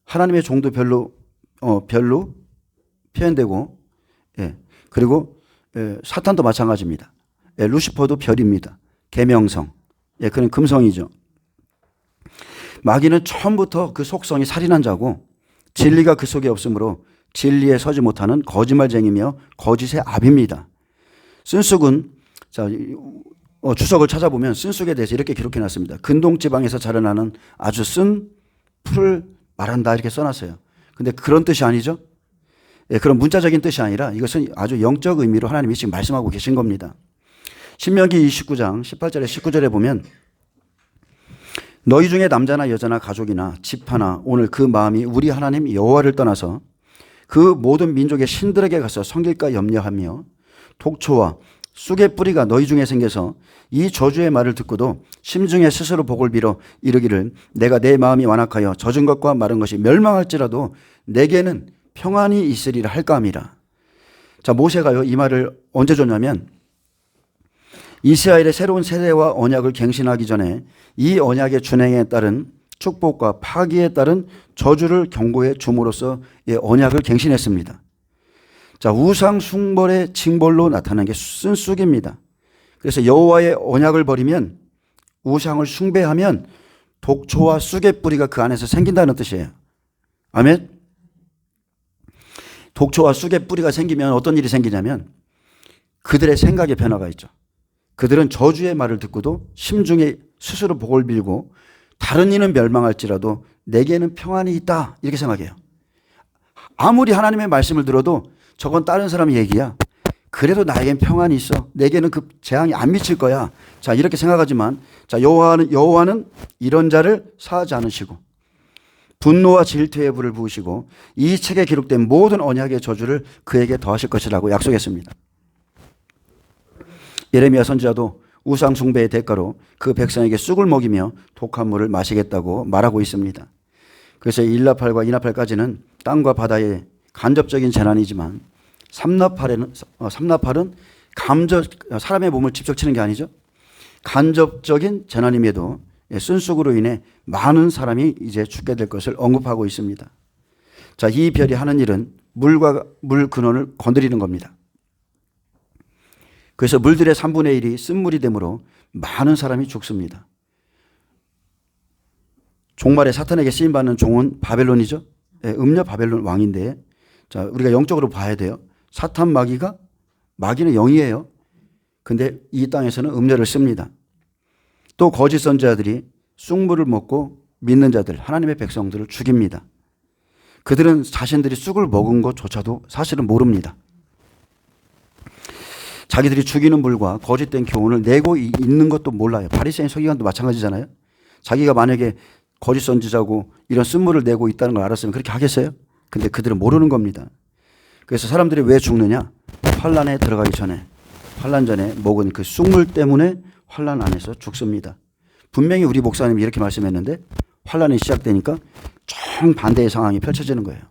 하나님의 종도 별로 표현되고, 그리고 사탄도 마찬가지입니다. 루시퍼도 별입니다. 계명성, 예, 그는 금성이죠. 마귀는 처음부터 그 속성이 살인한 자고 진리가 그 속에 없으므로 진리에 서지 못하는 거짓말쟁이며 거짓의 압입니다. 쓴쑥은 자, 주석을 찾아보면 쓴쑥에 대해서 이렇게 기록해 놨습니다. 근동지방에서 자라나는 아주 쓴 풀을 말한다 이렇게 써놨어요. 근데 그런 뜻이 아니죠. 예, 그런 문자적인 뜻이 아니라 이것은 아주 영적 의미로 하나님이 지금 말씀하고 계신 겁니다. 신명기 29장 18절에 19절에 보면 너희 중에 남자나 여자나 가족이나 집하나 오늘 그 마음이 우리 하나님 여호와를 떠나서 그 모든 민족의 신들에게 가서 섬길까 염려하며 독초와 쑥의 뿌리가 너희 중에 생겨서 이 저주의 말을 듣고도 심중에 스스로 복을 빌어 이르기를 내가 내 마음이 완악하여 젖은 것과 마른 것이 멸망할지라도 내게는 평안이 있으리라 할까 함이라. 자, 모세가요 이 말을 언제 줬냐면 이스라엘의 새로운 세대와 언약을 갱신하기 전에 이 언약의 준행에 따른 축복과 파기에 따른 저주를 경고해 줌으로써 언약을 갱신했습니다. 자, 우상 숭벌의 징벌로 나타난 게 쓴 쑥입니다. 그래서 여호와의 언약을 버리면 우상을 숭배하면 독초와 쑥의 뿌리가 그 안에서 생긴다는 뜻이에요. 아멘. 독초와 쑥의 뿌리가 생기면 어떤 일이 생기냐면 그들의 생각의 변화가 있죠. 그들은 저주의 말을 듣고도 심중에 스스로 복을 빌고 다른 이는 멸망할지라도 내게는 평안이 있다 이렇게 생각해요. 아무리 하나님의 말씀을 들어도 저건 다른 사람의 얘기야. 그래도 나에겐 평안이 있어. 내게는 그 재앙이 안 미칠 거야. 자, 이렇게 생각하지만 자, 여호와는 이런 자를 사하지 않으시고 분노와 질투의 불을 부으시고 이 책에 기록된 모든 언약의 저주를 그에게 더하실 것이라고 약속했습니다. 예레미야 선지자도 우상 숭배의 대가로 그 백성에게 쑥을 먹이며 독한 물을 마시겠다고 말하고 있습니다. 그래서 일나팔과 이나팔까지는 땅과 바다의 간접적인 재난이지만 삼나팔은 사람의 몸을 직접 치는 게 아니죠. 간접적인 재난임에도 쓴쑥으로 인해 많은 사람이 이제 죽게 될 것을 언급하고 있습니다. 자, 이 별이 하는 일은 물과 물 근원을 건드리는 겁니다. 그래서 물들의 3분의 1이 쓴물이 되므로 많은 사람이 죽습니다. 종말에 사탄에게 쓰임받는 종은 바벨론이죠. 음녀 바벨론 왕인데 자, 우리가 영적으로 봐야 돼요. 사탄 마귀는 영이에요. 근데 이 땅에서는 음녀를 씁니다. 또 거짓 선지자들이 쑥물을 먹고 믿는 자들, 하나님의 백성들을 죽입니다. 그들은 자신들이 쑥을 먹은 것조차도 사실은 모릅니다. 자기들이 죽이는 물과 거짓된 교훈을 내고 있는 것도 몰라요. 바리새인 서기관도 마찬가지잖아요. 자기가 만약에 거짓 선지자고 이런 쓴물을 내고 있다는 걸 알았으면 그렇게 하겠어요? 근데 그들은 모르는 겁니다. 그래서 사람들이 왜 죽느냐? 환란에 들어가기 전에, 환란 전에 먹은 그 쑥물 때문에 환란 안에서 죽습니다. 분명히 우리 목사님이 이렇게 말씀했는데 환란이 시작되니까 정반대의 상황이 펼쳐지는 거예요.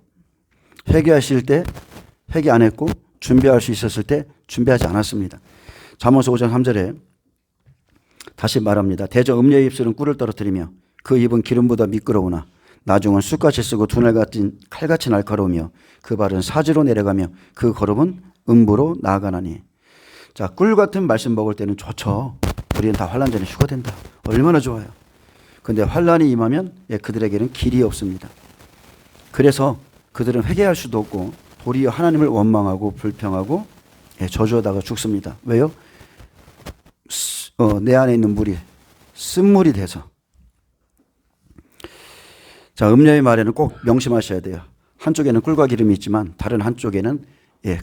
회개하실 때 회개 안 했고 준비할 수 있었을 때 준비하지 않았습니다. 잠언서 5장 3절에 다시 말합니다. 대저 음녀의 입술은 꿀을 떨어뜨리며 그 입은 기름보다 미끄러우나 나중은 쑥같이 쓰고 두날 같은 칼같이 날카로우며 그 발은 사지로 내려가며 그 걸음은 음부로 나아가나니. 자, 꿀 같은 말씀 먹을 때는 좋죠. 우리는 다 환란 전에 휴가된다. 얼마나 좋아요. 근데 환란이 임하면 그들에게는 길이 없습니다. 그래서 그들은 회개할 수도 없고 도리어 하나님을 원망하고 불평하고 저주하다가 죽습니다. 왜요? 내 안에 있는 물이 쓴물이 돼서. 자, 음녀의 말에는 꼭 명심하셔야 돼요. 한쪽에는 꿀과 기름이 있지만 다른 한쪽에는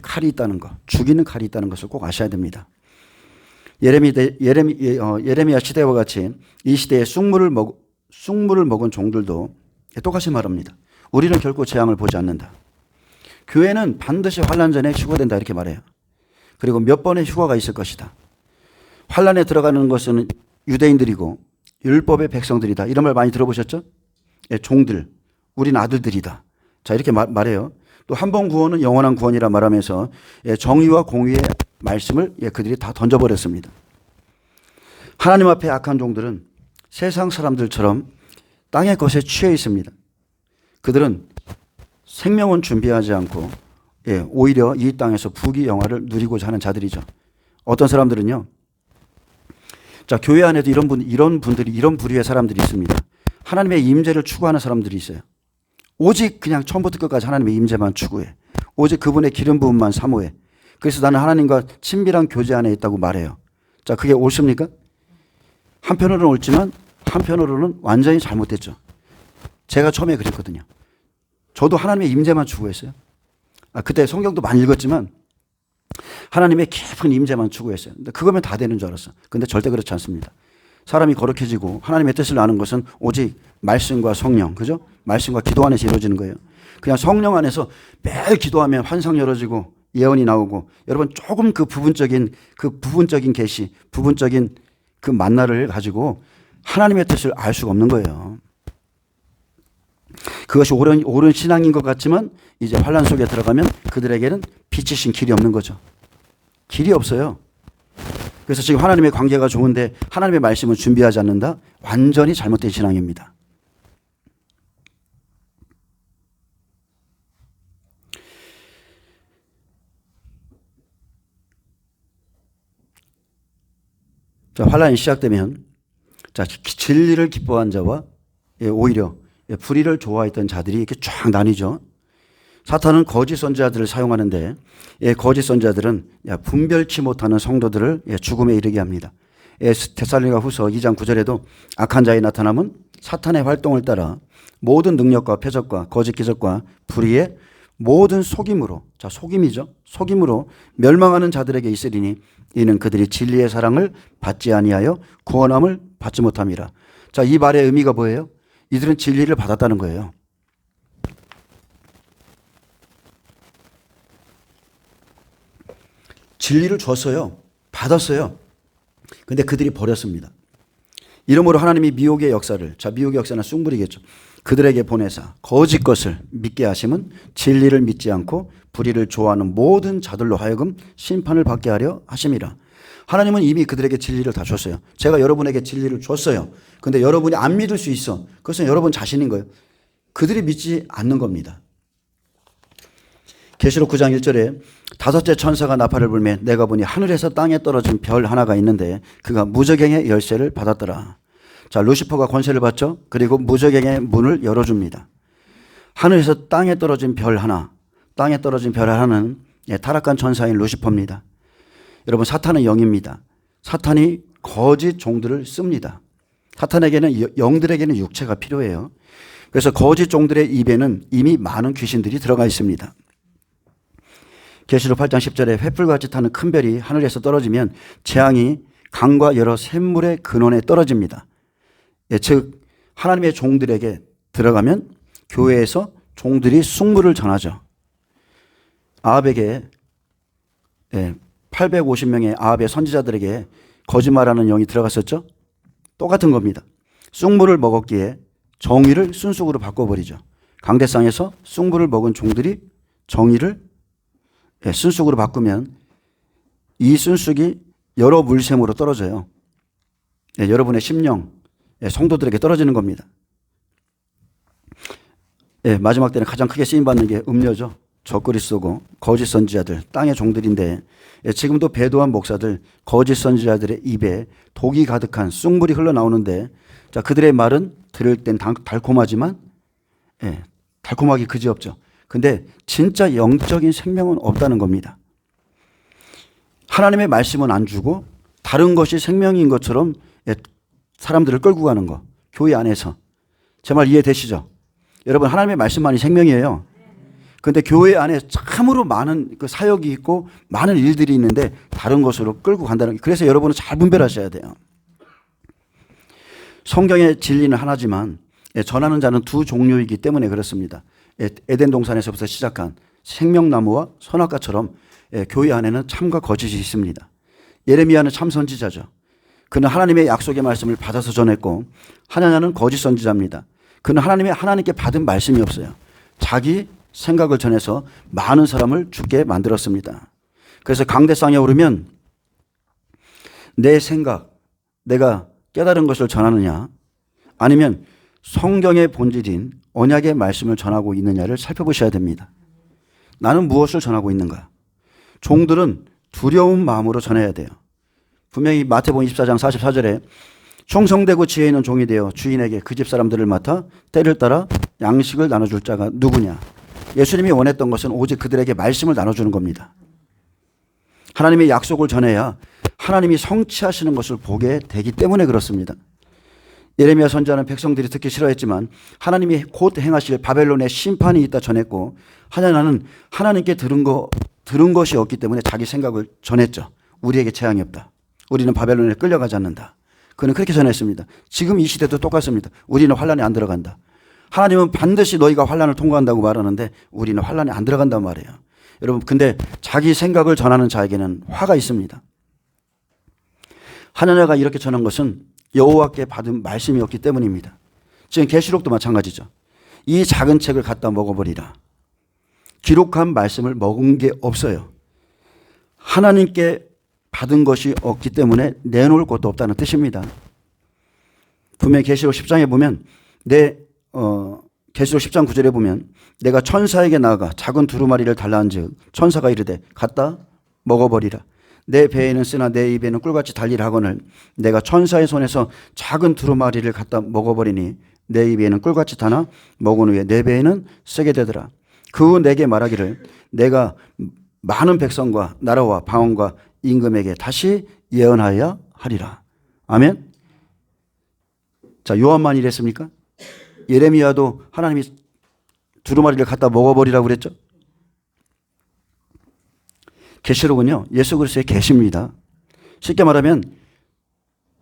칼이 있다는 것, 죽이는 칼이 있다는 것을 꼭 아셔야 됩니다. 예레미야 시대와 같이 이 시대에 쑥물을 먹은 종들도 똑같이 말합니다. 우리는 결코 재앙을 보지 않는다. 교회는 반드시 환란 전에 휴거된다 이렇게 말해요. 그리고 몇 번의 휴거가 있을 것이다. 환란에 들어가는 것은 유대인들이고 율법의 백성들이다. 이런 말 많이 들어보셨죠? 종들, 우린 아들들이다. 자, 이렇게 말해요. 또 한 번 구원은 영원한 구원이라 말하면서 정의와 공의의 말씀을 그들이 다 던져버렸습니다. 하나님 앞에 악한 종들은 세상 사람들처럼 땅의 것에 취해 있습니다. 그들은 생명은 준비하지 않고 오히려 이 땅에서 부귀 영화를 누리고자 하는 자들이죠. 어떤 사람들은요, 자, 교회 안에도 이런 분들이, 이런 부류의 사람들이 있습니다. 하나님의 임재를 추구하는 사람들이 있어요. 오직 그냥 처음부터 끝까지 하나님의 임재만 추구해. 오직 그분의 기름 부음만 사모해. 그래서 나는 하나님과 친밀한 교제 안에 있다고 말해요. 자, 그게 옳습니까? 한편으로는 옳지만 한편으로는 완전히 잘못됐죠. 제가 처음에 그랬거든요. 저도 하나님의 임재만 추구했어요. 그때 성경도 많이 읽었지만 하나님의 깊은 임재만 추구했어요. 근데 그거면 다 되는 줄 알았어. 근데 절대 그렇지 않습니다. 사람이 거룩해지고 하나님의 뜻을 아는 것은 오직 말씀과 성령, 그죠? 말씀과 기도 안에서 이루어지는 거예요. 그냥 성령 안에서 매일 기도하면 환상 열어지고 예언이 나오고, 여러분 조금 그 부분적인 계시, 부분적인 그 만나를 가지고 하나님의 뜻을 알 수가 없는 거예요. 그것이 옳은 신앙인 것 같지만 이제 환란 속에 들어가면 그들에게는 빛이신 길이 없는 거죠. 길이 없어요. 그래서 지금 하나님의 관계가 좋은데 하나님의 말씀을 준비하지 않는다? 완전히 잘못된 신앙입니다. 자, 환란이 시작되면, 자, 진리를 기뻐한 자와 오히려 불의를 좋아했던 자들이 이렇게 쫙 나뉘죠. 사탄은 거짓 선지자들을 사용하는데, 거짓 선지자들은 분별치 못하는 성도들을 죽음에 이르게 합니다. 데살로니가 후서 2장 9절에도 악한 자의 나타남은 사탄의 활동을 따라 모든 능력과 표적과 거짓 기적과 불의의 모든 속임으로, 자, 속임이죠. 속임으로 멸망하는 자들에게 있으리니 이는 그들이 진리의 사랑을 받지 아니하여 구원함을 받지 못함이라. 자, 이 말의 의미가 뭐예요? 이들은 진리를 받았다는 거예요. 진리를 줬어요. 받았어요. 근데 그들이 버렸습니다. 이러므로 하나님이 미혹의 역사를, 자, 미혹의 역사는 숭불이겠죠. 그들에게 보내사 거짓 것을 믿게 하심은 진리를 믿지 않고 불의를 좋아하는 모든 자들로 하여금 심판을 받게 하려 하심이라. 하나님은 이미 그들에게 진리를 다 줬어요. 제가 여러분에게 진리를 줬어요. 근데 여러분이 안 믿을 수 있어. 그것은 여러분 자신인 거예요. 그들이 믿지 않는 겁니다. 계시록 9장 1절에 다섯째 천사가 나팔을 불매 내가 보니 하늘에서 땅에 떨어진 별 하나가 있는데 그가 무저갱의 열쇠를 받았더라. 자, 루시퍼가 권세를 받죠. 그리고 무저갱의 문을 열어줍니다. 하늘에서 땅에 떨어진 별 하나, 땅에 떨어진 별 하나는 타락한 천사인 루시퍼입니다. 여러분, 사탄은 영입니다. 사탄이 거짓 종들을 씁니다. 사탄에게는, 영들에게는 육체가 필요해요. 그래서 거짓 종들의 입에는 이미 많은 귀신들이 들어가 있습니다. 계시록 8장 10절에 횃불같이 타는 큰 별이 하늘에서 떨어지면 재앙이 강과 여러 샘물의 근원에 떨어집니다. 즉 하나님의 종들에게 들어가면 교회에서 종들이 숭물을 전하죠. 아합에게 850명의 아합의 선지자들에게 거짓말하는 영이 들어갔었죠. 똑같은 겁니다. 숭물을 먹었기에 정의를 순숙으로 바꿔버리죠. 강대상에서 숭물을 먹은 종들이 정의를 순숙으로 바꾸면 이 순숙이 여러 물샘으로 떨어져요. 여러분의 심령, 성도들에게 떨어지는 겁니다. 마지막 때는 가장 크게 쓰임받는 게 음녀죠. 적그리 쏘고 거짓 선지자들, 땅의 종들인데 지금도 배도한 목사들, 거짓 선지자들의 입에 독이 가득한 쑥물이 흘러나오는데, 자, 그들의 말은 들을 땐 달콤하지만 달콤하기 그지없죠. 근데 진짜 영적인 생명은 없다는 겁니다. 하나님의 말씀은 안 주고 다른 것이 생명인 것처럼 사람들을 끌고 가는 거. 교회 안에서. 제 말 이해되시죠? 여러분, 하나님의 말씀만이 생명이에요. 그런데 교회 안에 참으로 많은 그 사역이 있고 많은 일들이 있는데 다른 것으로 끌고 간다는 게, 그래서 여러분은 잘 분별하셔야 돼요. 성경의 진리는 하나지만 전하는 자는 두 종류이기 때문에 그렇습니다. 에덴 동산에서부터 시작한 생명나무와 선악과처럼 교회 안에는 참과 거짓이 있습니다. 예레미야는 참 선지자죠. 그는 하나님의 약속의 말씀을 받아서 전했고, 하나냐는 거짓 선지자입니다. 그는 하나님께 받은 말씀이 없어요. 자기 생각을 전해서 많은 사람을 죽게 만들었습니다. 그래서 강대상에 오르면 내 생각, 내가 깨달은 것을 전하느냐, 아니면 성경의 본질인 언약의 말씀을 전하고 있느냐를 살펴보셔야 됩니다. 나는 무엇을 전하고 있는가? 종들은 두려운 마음으로 전해야 돼요. 분명히 마태복음 24장 44절에 충성되고 지혜 있는 종이 되어 주인에게 그 집 사람들을 맡아 때를 따라 양식을 나눠줄 자가 누구냐. 예수님이 원했던 것은 오직 그들에게 말씀을 나눠주는 겁니다. 하나님의 약속을 전해야 하나님이 성취하시는 것을 보게 되기 때문에 그렇습니다. 예레미야 선지자는 백성들이 듣기 싫어했지만 하나님이 곧 행하실 바벨론의 심판이 있다 전했고, 하나는 하나님께 들은 것이 없기 때문에 자기 생각을 전했죠. 우리에게 재앙이 없다. 우리는 바벨론에 끌려가지 않는다. 그는 그렇게 전했습니다. 지금 이 시대도 똑같습니다. 우리는 환란에 안 들어간다. 하나님은 반드시 너희가 환란을 통과한다고 말하는데 우리는 환란에 안 들어간단 말이에요. 여러분, 근데 자기 생각을 전하는 자에게는 화가 있습니다. 하나님가 이렇게 전한 것은 여호와께 받은 말씀이었기 때문입니다. 지금 계시록도 마찬가지죠. 이 작은 책을 갖다 먹어버리라. 기록한 말씀을 먹은 게 없어요. 하나님께 받은 것이 없기 때문에 내놓을 것도 없다는 뜻입니다. 분명히 계시록 10장에 보면 계시록 10장 9절에 보면 내가 천사에게 나아가 작은 두루마리를 달라한즉 천사가 이르되 갖다 먹어버리라. 내 배에는 쓰나 내 입에는 꿀같이 달리라 하거늘 내가 천사의 손에서 작은 두루마리를 갖다 먹어버리니 내 입에는 꿀같이 타나 먹은 후에 내 배에는 쓰게 되더라. 그 후 내게 말하기를 내가 많은 백성과 나라와 방언과 임금에게 다시 예언하여야 하리라. 아멘. 자, 요한만 이랬습니까? 예레미야도 하나님이 두루마리를 갖다 먹어버리라고 그랬죠. 계시록은요, 예수 그리스도의 계시입니다. 쉽게 말하면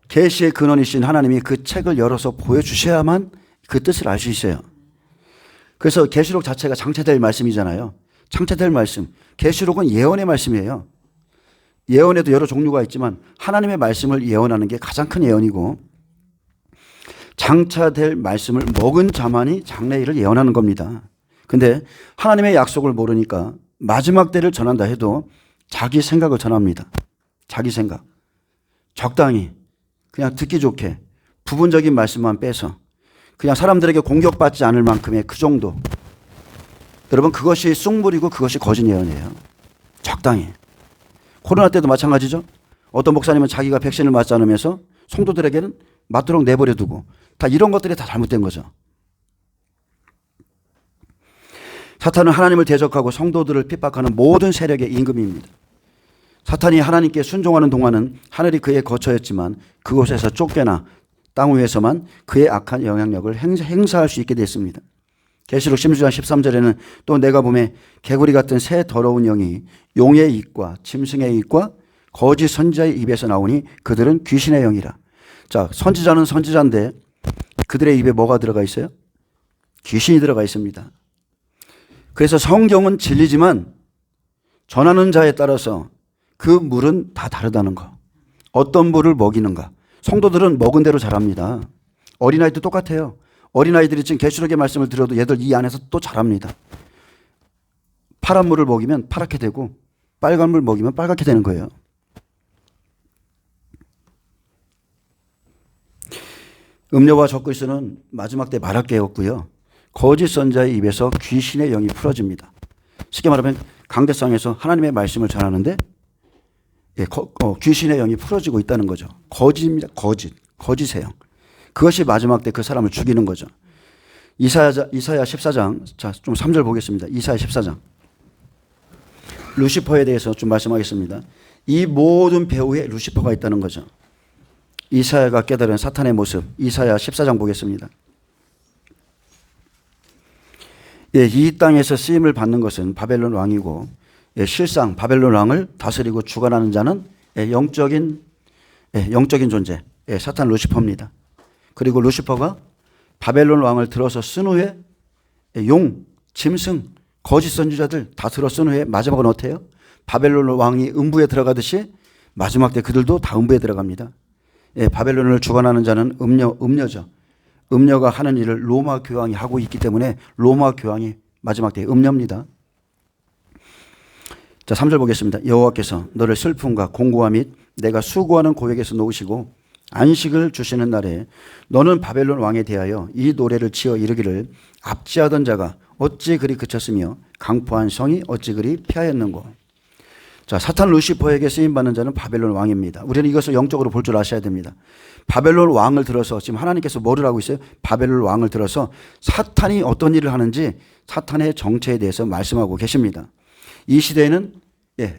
계시의 근원이신 하나님이 그 책을 열어서 보여주셔야만 그 뜻을 알 수 있어요. 그래서 계시록 자체가 장체될 말씀이잖아요. 장체될 말씀. 계시록은 예언의 말씀이에요. 예언에도 여러 종류가 있지만 하나님의 말씀을 예언하는 게 가장 큰 예언이고, 장차될 말씀을 먹은 자만이 장래일을 예언하는 겁니다. 근데 하나님의 약속을 모르니까 마지막 때를 전한다 해도 자기 생각을 전합니다. 자기 생각. 적당히 그냥 듣기 좋게 부분적인 말씀만 빼서 그냥 사람들에게 공격받지 않을 만큼의 그 정도. 여러분, 그것이 쑥물이고 그것이 거짓 예언이에요. 적당히. 코로나 때도 마찬가지죠. 어떤 목사님은 자기가 백신을 맞지 않으면서 성도들에게는 맞도록 내버려 두고, 다 이런 것들이 다 잘못된 거죠. 사탄은 하나님을 대적하고 성도들을 핍박하는 모든 세력의 임금입니다. 사탄이 하나님께 순종하는 동안은 하늘이 그의 거처였지만 그곳에서 쫓겨나 땅 위에서만 그의 악한 영향력을 행사할 수 있게 됐습니다. 계시록 16장 13절에는 또 내가 보매 개구리 같은 새 더러운 영이 용의 입과 짐승의 입과 거짓 선지자의 입에서 나오니 그들은 귀신의 영이라. 자, 선지자는 선지자인데 그들의 입에 뭐가 들어가 있어요? 귀신이 들어가 있습니다. 그래서 성경은 진리지만 전하는 자에 따라서 그 물은 다 다르다는 거. 어떤 물을 먹이는가. 성도들은 먹은 대로 자랍니다. 어린아이도 똑같아요. 어린아이들이 지금 계시록의 말씀을 들어도 얘들 이 안에서 또 자랍니다. 파란 물을 먹이면 파랗게 되고 빨간 물 먹이면 빨갛게 되는 거예요. 음료와 적그리스도는 마지막 때 말할 게 없고요. 거짓 선자의 입에서 귀신의 영이 풀어집니다. 쉽게 말하면 강대상에서 하나님의 말씀을 전하는데 귀신의 영이 풀어지고 있다는 거죠. 거짓입니다. 거짓의 영. 그것이 마지막 때 그 사람을 죽이는 거죠. 이사야 14장, 자, 좀 3절 보겠습니다. 이사야 14장. 루시퍼에 대해서 좀 말씀하겠습니다. 이 모든 배후에 루시퍼가 있다는 거죠. 이사야가 깨달은 사탄의 모습, 이사야 14장 보겠습니다. 예, 이 땅에서 쓰임을 받는 것은 바벨론 왕이고, 예, 실상 바벨론 왕을 다스리고 주관하는 자는 영적인 존재, 사탄 루시퍼입니다. 그리고 루시퍼가 바벨론 왕을 들어서 쓴 후에 용, 짐승, 거짓 선지자들 다 들어 쓴 후에 마지막은 어때요? 바벨론 왕이 음부에 들어가듯이 마지막 때 그들도 다 음부에 들어갑니다. 바벨론을 주관하는 자는 음녀죠. 음녀가 하는 일을 로마 교황이 하고 있기 때문에 로마 교황이 마지막 때 음녀입니다. 자, 3절 보겠습니다. 여호와께서 너를 슬픔과 공고와 및 내가 수고하는 고역에서 놓으시고 안식을 주시는 날에 너는 바벨론 왕에 대하여 이 노래를 지어 이르기를 압지하던 자가 어찌 그리 그쳤으며 강포한 성이 어찌 그리 피하였는고. 자, 사탄 루시퍼에게 쓰임받는 자는 바벨론 왕입니다. 우리는 이것을 영적으로 볼 줄 아셔야 됩니다. 바벨론 왕을 들어서 지금 하나님께서 뭐를 하고 있어요? 바벨론 왕을 들어서 사탄이 어떤 일을 하는지 사탄의 정체에 대해서 말씀하고 계십니다. 이 시대에는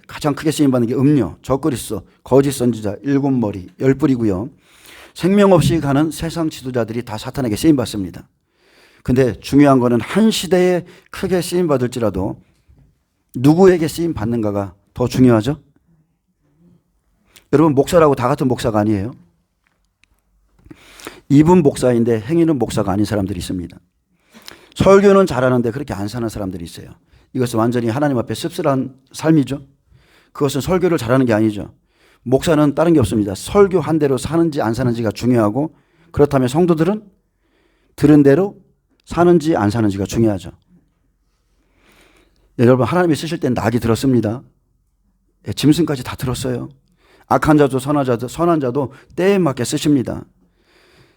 가장 크게 쓰임받는 게 음료, 적그리스도, 거짓 선지자, 일곱 머리, 열 뿔이고요. 생명 없이 가는 세상 지도자들이 다 사탄에게 쓰임받습니다. 근데 중요한 거는 한 시대에 크게 쓰임받을지라도 누구에게 쓰임받는가가 더 중요하죠? 여러분, 목사라고 다 같은 목사가 아니에요. 입은 목사인데 행위는 목사가 아닌 사람들이 있습니다. 설교는 잘하는데 그렇게 안 사는 사람들이 있어요. 이것은 완전히 하나님 앞에 씁쓸한 삶이죠. 그것은 설교를 잘하는 게 아니죠. 목사는 다른 게 없습니다. 설교한 대로 사는지 안 사는지가 중요하고, 그렇다면 성도들은 들은 대로 사는지 안 사는지가 중요하죠. 여러분, 하나님이 쓰실 땐 낙이 들었습니다. 짐승까지 다 들었어요. 악한 자도 선한 자도 때에 맞게 쓰십니다.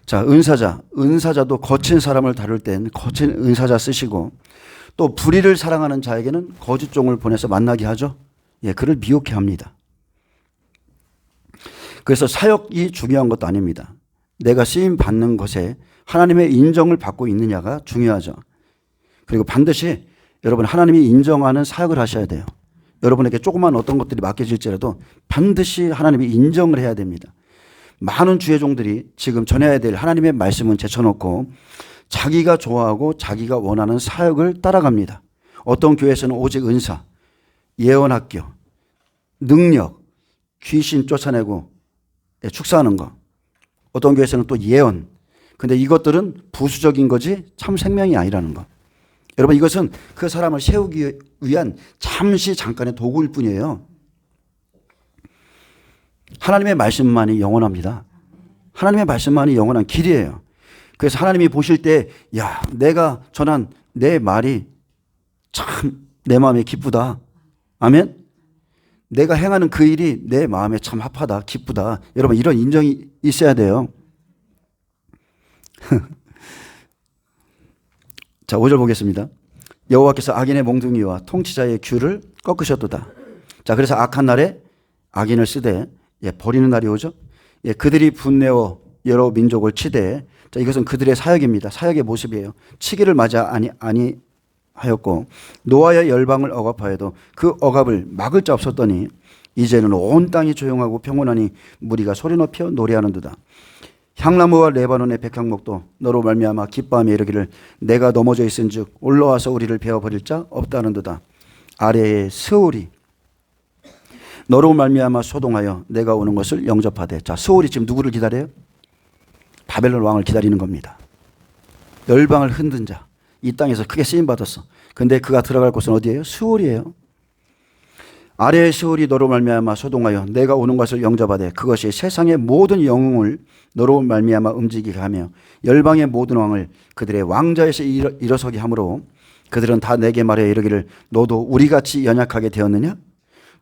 자, 은사자도 거친 사람을 다룰 땐 거친 은사자 쓰시고, 또 불의를 사랑하는 자에게는 거짓 종을 보내서 만나게 하죠. 그를 미혹해 합니다. 그래서 사역이 중요한 것도 아닙니다. 내가 쓰임 받는 것에 하나님의 인정을 받고 있느냐가 중요하죠. 그리고 반드시 여러분, 하나님이 인정하는 사역을 하셔야 돼요. 여러분에게 조그만 어떤 것들이 맡겨질지라도 반드시 하나님이 인정을 해야 됩니다. 많은 주의 종들이 지금 전해야 될 하나님의 말씀은 제쳐놓고 자기가 좋아하고 자기가 원하는 사역을 따라갑니다. 어떤 교회에서는 오직 은사, 예언학교, 능력, 귀신 쫓아내고 축사하는 거. 어떤 교회에서는 또 예언. 근데 이것들은 부수적인 거지 참 생명이 아니라는 거. 여러분, 이것은 그 사람을 세우기 위한 잠깐의 도구일 뿐이에요. 하나님의 말씀만이 영원합니다. 하나님의 말씀만이 영원한 길이에요. 그래서 하나님이 보실 때, 야, 내가 전한 내 말이 참 내 마음에 기쁘다. 아멘? 내가 행하는 그 일이 내 마음에 참 합하다, 기쁘다. 여러분, 이런 인정이 있어야 돼요. 자, 5절 보겠습니다. 여호와께서 악인의 몽둥이와 통치자의 귤을 꺾으셨도다. 자, 그래서 악한 날에 악인을 쓰되 버리는 날이 오죠. 그들이 분내어 여러 민족을 치되, 자, 이것은 그들의 사역입니다. 사역의 모습이에요. 치기를 맞아 아니하였고 노아의 열방을 억압하여도 그 억압을 막을 자 없었더니 이제는 온 땅이 조용하고 평온하니 무리가 소리 높여 노래하는도다. 향나무와 레바논의 백향목도 너로 말미암아 기뻐하며 이르기를 내가 넘어져 있은즉 올라와서 우리를 베어버릴 자 없다는도다. 아래의 스올이 너로 말미암아 소동하여 내가 오는 것을 영접하되. 자, 스올이 지금 누구를 기다려요? 바벨론 왕을 기다리는 겁니다. 열방을 흔든 자, 이 땅에서 크게 쓰임받았어. 근데 그가 들어갈 곳은 어디예요? 스올이에요. 아래의 스올이 너로 말미암아 소동하여 내가 오는 것을 영접하되 그것이 세상의 모든 영웅을 너로 말미암아 움직이게 하며 열방의 모든 왕을 그들의 왕자에서 일어서게 하므로 그들은 다 내게 말해 이르기를 너도 우리같이 연약하게 되었느냐?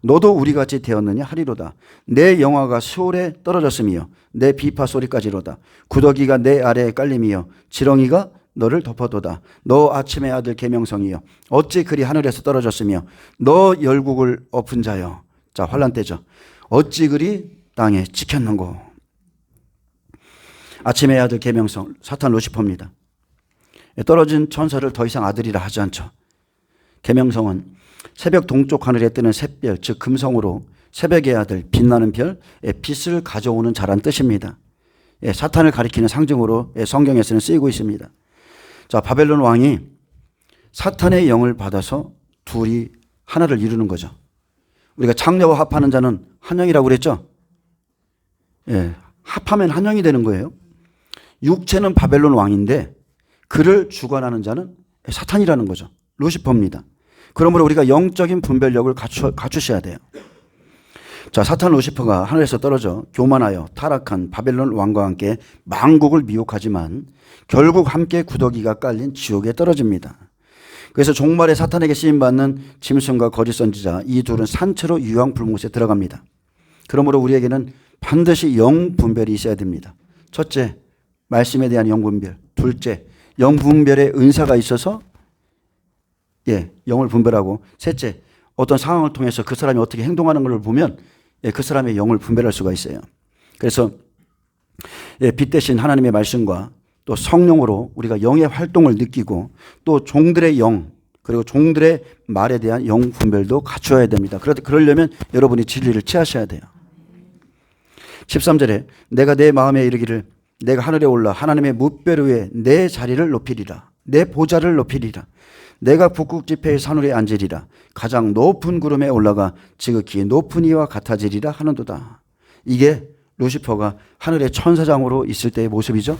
너도 우리같이 되었느냐 하리로다. 내 영화가 스올에 떨어졌으며 내 비파 소리까지로다. 구더기가 내 아래에 깔림이여 지렁이가 너를 덮어도다. 너 아침의 아들 계명성이여 어찌 그리 하늘에서 떨어졌으며 너 열국을 엎은 자여. 자, 환란 때죠. 어찌 그리 땅에 찍혔는고. 아침의 아들 계명성, 사탄 루시퍼입니다. 떨어진 천사를 더 이상 아들이라 하지 않죠. 계명성은 새벽 동쪽 하늘에 뜨는 샛별, 즉 금성으로 새벽의 아들, 빛나는 별, 빛을 가져오는 자란 뜻입니다. 사탄을 가리키는 상징으로 성경에서는 쓰이고 있습니다. 자, 바벨론 왕이 사탄의 영을 받아서 둘이 하나를 이루는 거죠. 우리가 창녀와 합하는 자는 한영이라고 그랬죠? 합하면 한영이 되는 거예요. 육체는 바벨론 왕인데 그를 주관하는 자는 사탄이라는 거죠. 루시퍼입니다. 그러므로 우리가 영적인 분별력을 갖추셔야 돼요. 자, 사탄 루시퍼가 하늘에서 떨어져 교만하여 타락한 바벨론 왕과 함께 만국을 미혹하지만 결국 함께 구더기가 깔린 지옥에 떨어집니다. 그래서 종말에 사탄에게 쓰임받는 짐승과 거짓 선지자, 이 둘은 산채로 유황불못에 들어갑니다. 그러므로 우리에게는 반드시 영 분별이 있어야 됩니다. 첫째, 말씀에 대한 영 분별. 둘째, 영 분별의 은사가 있어서 영을 분별하고. 셋째, 어떤 상황을 통해서 그 사람이 어떻게 행동하는 걸 보면 그 사람의 영을 분별할 수가 있어요. 그래서 빛 대신 하나님의 말씀과 또 성령으로 우리가 영의 활동을 느끼고 또 종들의 영 그리고 종들의 말에 대한 영 분별도 갖추어야 됩니다. 그러려면 여러분이 진리를 취하셔야 돼요. 13절에 내가 내 마음에 이르기를 내가 하늘에 올라 하나님의 무별 위에 내 자리를 높이리라. 내 보좌를 높이리라. 내가 북극 지폐의 산울에 앉으리라. 가장 높은 구름에 올라가 지극히 높은 이와 같아지리라 하는도다. 이게 루시퍼가 하늘의 천사장으로 있을 때의 모습이죠.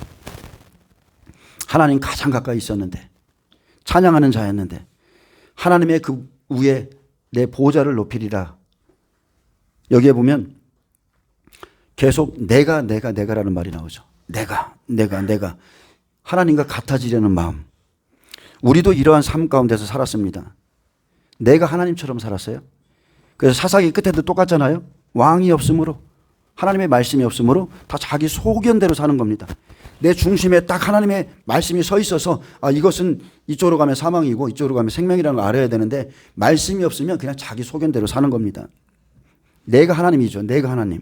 하나님 가장 가까이 있었는데 찬양하는 자였는데 하나님의 그 위에 내 보좌를 높이리라. 여기에 보면 계속 내가라는 말이 나오죠. 내가 하나님과 같아지려는 마음. 우리도 이러한 삶 가운데서 살았습니다. 내가 하나님처럼 살았어요. 그래서 사사기 끝에도 똑같잖아요. 왕이 없으므로 하나님의 말씀이 없으므로 다 자기 소견대로 사는 겁니다. 내 중심에 딱 하나님의 말씀이 서 있어서 이것은 이쪽으로 가면 사망이고 이쪽으로 가면 생명이라는 걸 알아야 되는데 말씀이 없으면 그냥 자기 소견대로 사는 겁니다. 내가 하나님이죠. 내가 하나님.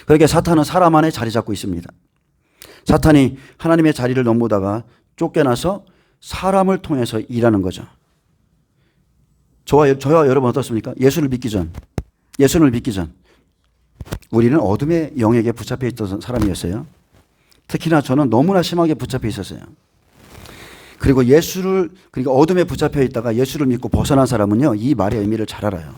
그러니까 사탄은 사람 안에 자리 잡고 있습니다. 사탄이 하나님의 자리를 넘보다가 쫓겨나서 사람을 통해서 일하는 거죠. 저와 여러분 어떻습니까? 예수를 믿기 전 우리는 어둠의 영에게 붙잡혀 있던 사람이었어요. 특히나 저는 너무나 심하게 붙잡혀 있었어요. 그리고 그러니까 어둠에 붙잡혀 있다가 예수를 믿고 벗어난 사람은요, 이 말의 의미를 잘 알아요.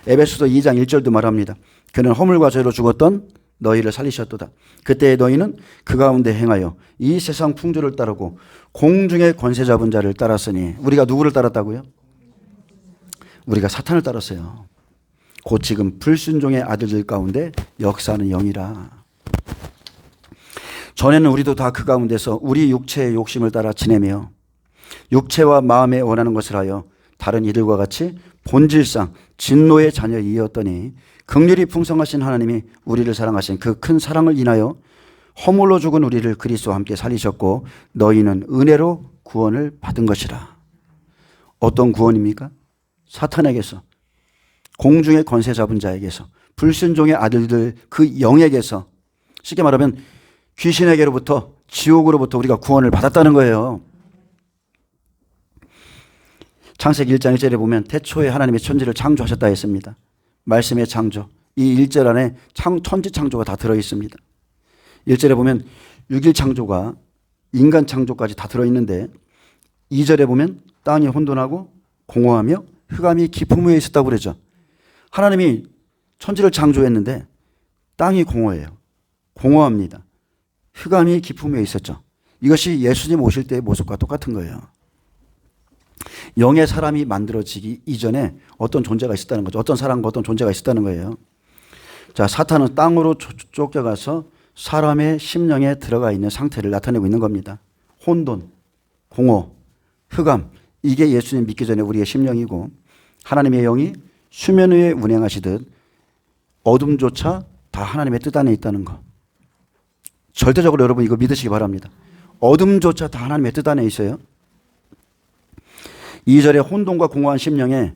에베소서 2장 1절도 말합니다. 그는 허물과 죄로 죽었던 너희를 살리셨도다. 그때 너희는 그 가운데 행하여 이 세상 풍조를 따르고 공중의 권세 잡은 자를 따랐으니 우리가 누구를 따랐다고요? 우리가 사탄을 따랐어요. 곧 지금 불순종의 아들들 가운데 역사하는 영이라. 전에는 우리도 다 그 가운데서 우리 육체의 욕심을 따라 지내며 육체와 마음에 원하는 것을 하여 다른 이들과 같이 본질상 진노의 자녀이었더니 긍휼이 풍성하신 하나님이 우리를 사랑하신 그 큰 사랑을 인하여 허물로 죽은 우리를 그리스도와 함께 살리셨고 너희는 은혜로 구원을 받은 것이라. 어떤 구원입니까? 사탄에게서, 공중의 권세 잡은 자에게서, 불순종의 아들들 그 영에게서, 쉽게 말하면 귀신에게로부터, 지옥으로부터 우리가 구원을 받았다는 거예요. 창세기 1장 1절에 보면 태초에 하나님의 천지를 창조하셨다 했습니다. 말씀의 창조, 이 1절 안에 천지 창조가 다 들어있습니다. 1절에 보면 6일 창조가 인간 창조까지 다 들어있는데 2절에 보면 땅이 혼돈하고 공허하며 흑암이 깊음 위에 있었다고 그러죠. 하나님이 천지를 창조했는데 땅이 공허해요. 공허합니다. 흑암이 깊음 위에 있었죠. 이것이 예수님 오실 때의 모습과 똑같은 거예요. 영의 사람이 만들어지기 이전에 어떤 존재가 있었다는 거죠. 어떤 사람과 어떤 존재가 있었다는 거예요. 자, 사탄은 땅으로 쫓겨가서 사람의 심령에 들어가 있는 상태를 나타내고 있는 겁니다. 혼돈, 공허, 흑암, 이게 예수님 믿기 전에 우리의 심령이고 하나님의 영이 수면 위에 운행하시듯 어둠조차 다 하나님의 뜻 안에 있다는 것. 절대적으로 여러분 이거 믿으시기 바랍니다. 어둠조차 다 하나님의 뜻 안에 있어요. 2절에 혼돈과 공허한 심령에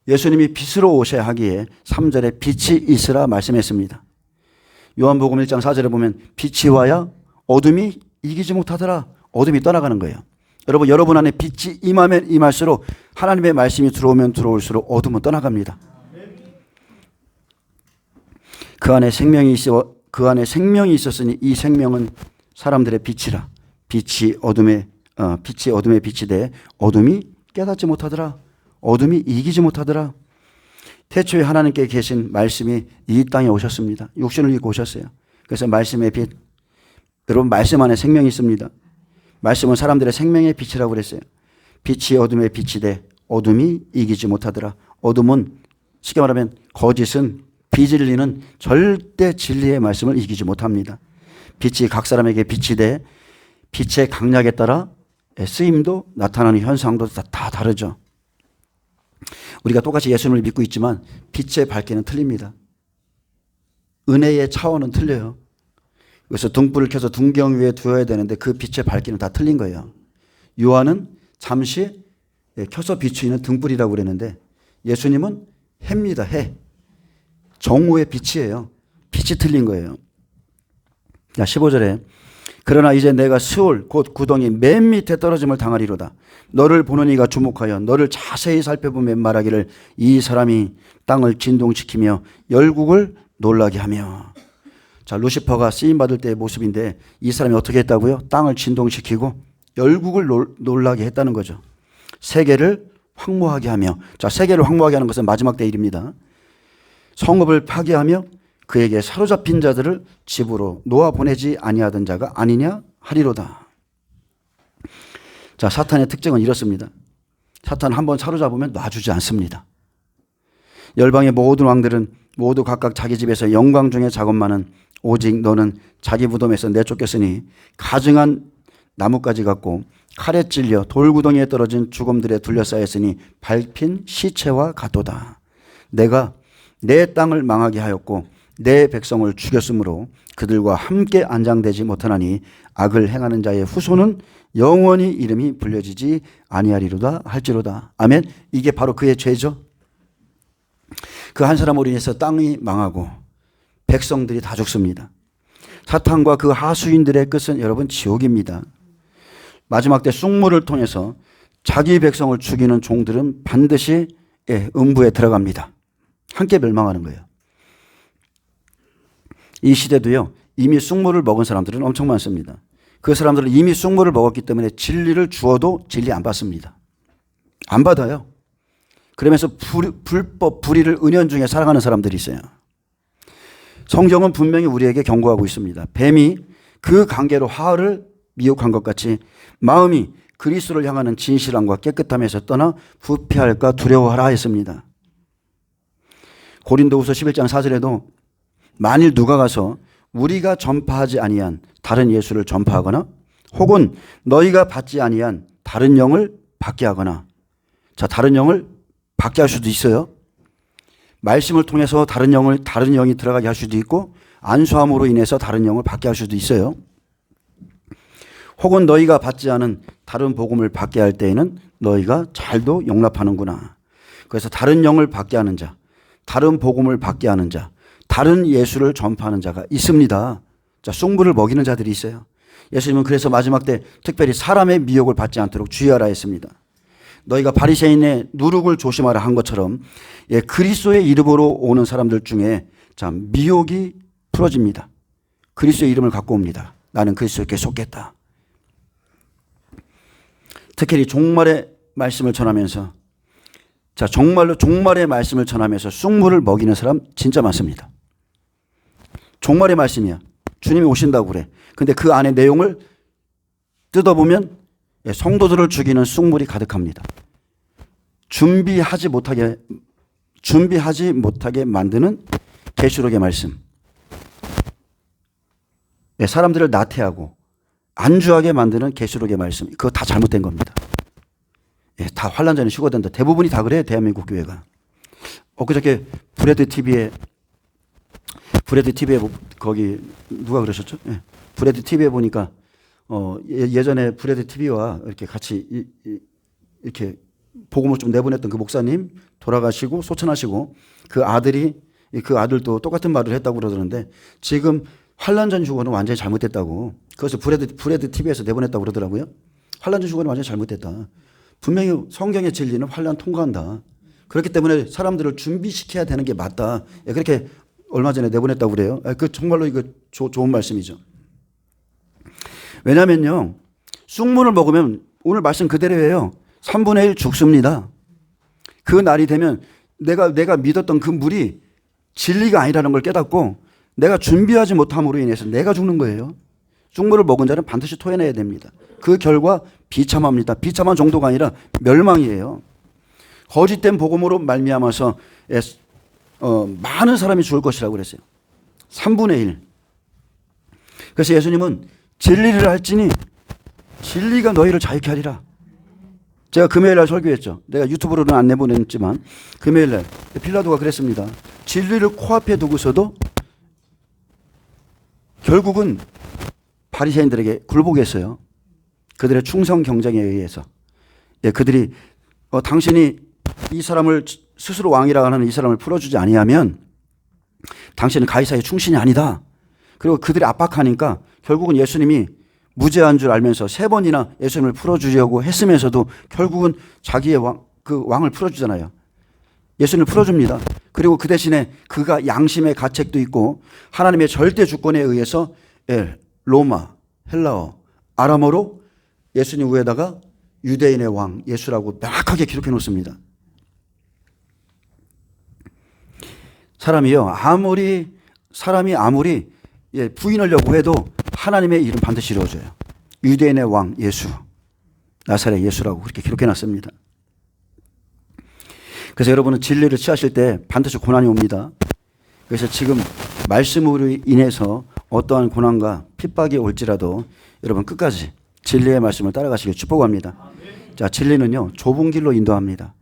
예수님이 빛으로 오셔야 하기에 3절에 빛이 있으라 말씀했습니다. 요한복음 1장 4절에 보면 빛이 와야 어둠이 이기지 못하더라. 어둠이 떠나가는 거예요. 여러분 안에 빛이 임하면 임할수록 하나님의 말씀이 들어오면 들어올수록 어둠은 떠나갑니다. 그 안에 생명이 있었으니 이 생명은 사람들의 빛이라. 빛이 어둠의 빛이 돼 어둠이 깨닫지 못하더라. 어둠이 이기지 못하더라. 태초에 하나님께 계신 말씀이 이 땅에 오셨습니다. 육신을 입고 오셨어요. 그래서 말씀의 빛. 여러분 말씀 안에 생명이 있습니다. 말씀은 사람들의 생명의 빛이라고 그랬어요. 빛이 어둠의 빛이 돼 어둠이 이기지 못하더라. 어둠은 쉽게 말하면 거짓은 비진리는 절대 진리의 말씀을 이기지 못합니다. 빛이 각 사람에게 빛이 돼 빛의 강약에 따라 쓰임도 나타나는 현상도 다 다르죠. 우리가 똑같이 예수님을 믿고 있지만 빛의 밝기는 틀립니다. 은혜의 차원은 틀려요. 그래서 등불을 켜서 등경 위에 두어야 되는데 그 빛의 밝기는 다 틀린 거예요. 요한은 잠시 켜서 비추이는 등불이라고 그랬는데 예수님은 해입니다. 해. 정오의 빛이에요. 빛이 틀린 거예요. 자, 15절에 그러나 이제 내가 스올 곧 구덩이 맨 밑에 떨어짐을 당하리로다. 너를 보는 이가 주목하여 너를 자세히 살펴보며 말하기를 이 사람이 땅을 진동시키며 열국을 놀라게 하며. 자, 루시퍼가 쓰임받을 때의 모습인데 이 사람이 어떻게 했다고요? 땅을 진동시키고 열국을 놀라게 했다는 거죠. 세계를 황무하게 하며. 자, 세계를 황무하게 하는 것은 마지막 때 일입니다. 성읍을 파괴하며 그에게 사로잡힌 자들을 집으로 놓아 보내지 아니하던 자가 아니냐 하리로다. 자, 사탄의 특징은 이렇습니다. 사탄 한번 사로잡으면 놔주지 않습니다. 열방의 모든 왕들은 모두 각각 자기 집에서 영광 중에 작업만은 오직 너는 자기 무덤에서 내쫓겼으니 가증한 나뭇가지 같고 칼에 찔려 돌구덩이에 떨어진 죽음들에 둘러싸였으니 밟힌 시체와 같도다. 내가 내 땅을 망하게 하였고 내 백성을 죽였으므로 그들과 함께 안장되지 못하나니 악을 행하는 자의 후손은 영원히 이름이 불려지지 아니하리로다 할지로다. 아멘. 이게 바로 그의 죄죠. 그 한 사람으로 인해서 땅이 망하고 백성들이 다 죽습니다. 사탄과 그 하수인들의 끝은 여러분 지옥입니다. 마지막 때 쑥물을 통해서 자기 백성을 죽이는 종들은 반드시 음부에 들어갑니다. 함께 멸망하는 거예요. 이 시대도요, 이미 쑥물을 먹은 사람들은 엄청 많습니다. 그 사람들은 이미 쑥물을 먹었기 때문에 진리를 주어도 진리 안 받습니다. 안 받아요. 그러면서 불법, 불의를 은연중에 살아가는 사람들이 있어요. 성경은 분명히 우리에게 경고하고 있습니다. 뱀이 그 관계로 하울을 미혹한 것 같이 마음이 그리스도를 향하는 진실함과 깨끗함에서 떠나 부패할까 두려워하라 했습니다. 고린도후서 11장 4절에도 만일 누가 가서 우리가 전파하지 아니한 다른 예수를 전파하거나 혹은 너희가 받지 아니한 다른 영을 받게 하거나. 자, 다른 영을 받게 할 수도 있어요. 말씀을 통해서 다른 영이 들어가게 할 수도 있고 안수함으로 인해서 다른 영을 받게 할 수도 있어요. 혹은 너희가 받지 않은 다른 복음을 받게 할 때에는 너희가 잘도 용납하는구나. 그래서 다른 영을 받게 하는 자, 다른 복음을 받게 하는 자, 다른 예수를 전파하는 자가 있습니다. 자, 쑥물을 먹이는 자들이 있어요. 예수님은 그래서 마지막 때 특별히 사람의 미혹을 받지 않도록 주의하라 했습니다. 너희가 바리새인의 누룩을 조심하라 한 것처럼 그리스도의 이름으로 오는 사람들 중에 자, 미혹이 풀어집니다. 그리스도의 이름을 갖고 옵니다. 나는 그리스도께 속겠다. 특히 종말의 말씀을 전하면서 자, 정말로 종말의 말씀을 전하면서 쑥물을 먹이는 사람 진짜 많습니다. 종말의 말씀이야. 주님이 오신다고 그래. 근데 그 안에 내용을 뜯어보면 성도들을 죽이는 쑥물이 가득합니다. 준비하지 못하게 만드는 계시록의 말씀. 사람들을 나태하고 안주하게 만드는 계시록의 말씀. 그거 다 잘못된 겁니다. 다 환난전에 휴거된다. 대부분이 다 그래요. 대한민국 교회가. 엊그저께 브레드 TV에 거기 누가 그러셨죠? 브레드 TV에 보니까 예전에 브레드 TV와 이렇게 같이 이렇게 복음을 좀 내보냈던 그 목사님 돌아가시고 소천하시고 그 아들도 똑같은 말을 했다고 그러던데 지금 환난전 휴거는 완전히 잘못됐다고. 그래서 브레드 TV에서 내보냈다고 그러더라고요. 환난전 휴거는 완전히 잘못됐다. 분명히 성경의 진리는 환난 통과한다. 그렇기 때문에 사람들을 준비시켜야 되는 게 맞다. 그렇게 얼마 전에 내보냈다고 그래요. 그 정말로 이거 좋은 말씀이죠. 왜냐면요, 쑥물을 먹으면 오늘 말씀 그대로예요. 3분의 1 죽습니다. 그 날이 되면 내가 믿었던 그 물이 진리가 아니라는 걸 깨닫고 내가 준비하지 못함으로 인해서 내가 죽는 거예요. 쑥물을 먹은 자는 반드시 토해내야 됩니다. 그 결과 비참합니다. 비참한 정도가 아니라 멸망이에요. 거짓된 복음으로 말미암아서 많은 사람이 죽을 것이라고 그랬어요. 3분의 1. 그래서 예수님은 진리를 할지니 진리가 너희를 자유케 하리라. 제가 금요일 날 설교했죠. 내가 유튜브로는 안 내보냈지만 금요일 날 빌라도가 그랬습니다. 진리를 코앞에 두고서도 결국은 바리새인들에게 굴복했어요. 그들의 충성 경쟁에 의해서. 그들이 당신이 이 사람을 스스로 왕이라 하는 이 사람을 풀어주지 아니하면 당신은 가이사의 충신이 아니다. 그리고 그들이 압박하니까 결국은 예수님이 무죄한 줄 알면서 3번이나 예수님을 풀어주려고 했으면서도 결국은 자기의 그 왕을 풀어주잖아요. 예수님을 풀어줍니다. 그리고 그 대신에 그가 양심의 가책도 있고 하나님의 절대 주권에 의해서 로마, 헬라어, 아람어로 예수님 위에다가 유대인의 왕 예수라고 명확하게 기록해 놓습니다. 사람이 아무리 부인하려고 해도 하나님의 이름 반드시 이루어져요. 유대인의 왕 예수, 나사렛 예수라고 그렇게 기록해 놨습니다. 그래서 여러분은 진리를 취하실 때 반드시 고난이 옵니다. 그래서 지금 말씀으로 인해서 어떠한 고난과 핍박이 올지라도 여러분 끝까지 진리의 말씀을 따라가시길 축복합니다. 자, 진리는요, 좁은 길로 인도합니다.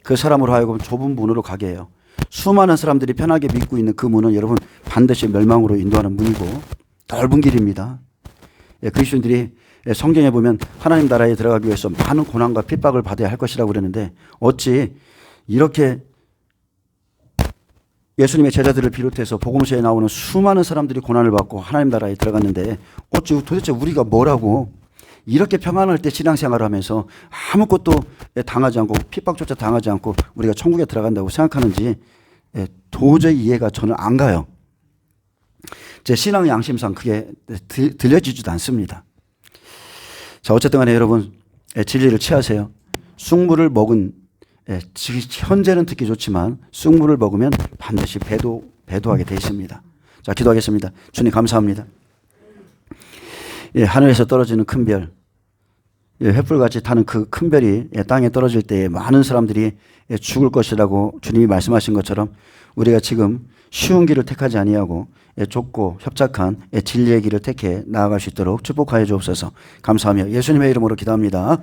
그 사람으로 하여금 좁은 문으로 가게 해요. 수많은 사람들이 편하게 믿고 있는 그 문은 여러분 반드시 멸망으로 인도하는 문이고 넓은 길입니다. 그리스도인들이 성경에 보면 하나님 나라에 들어가기 위해서 많은 고난과 핍박을 받아야 할 것이라고 그러는데 어찌 이렇게 예수님의 제자들을 비롯해서 복음서에 나오는 수많은 사람들이 고난을 받고 하나님 나라에 들어갔는데 어찌 도대체 우리가 뭐라고 이렇게 평안할 때 신앙생활을 하면서 아무것도 당하지 않고 핍박조차 당하지 않고 우리가 천국에 들어간다고 생각하는지 도저히 이해가 저는 안 가요. 제 신앙의 양심상 그게 들려지지도 않습니다. 자, 어쨌든 간에 여러분 진리를 취하세요. 쑥물을 먹은 현재는 듣기 좋지만 쑥물을 먹으면 반드시 배도하게 되어 있습니다. 자, 기도하겠습니다. 주님 감사합니다. 하늘에서 떨어지는 큰 별, 횃불같이 타는 그 큰 별이 땅에 떨어질 때 많은 사람들이 죽을 것이라고 주님이 말씀하신 것처럼 우리가 지금 쉬운 길을 택하지 아니하고 좁고 협착한 진리의 길을 택해 나아갈 수 있도록 축복하여 주옵소서. 감사하며 예수님의 이름으로 기도합니다.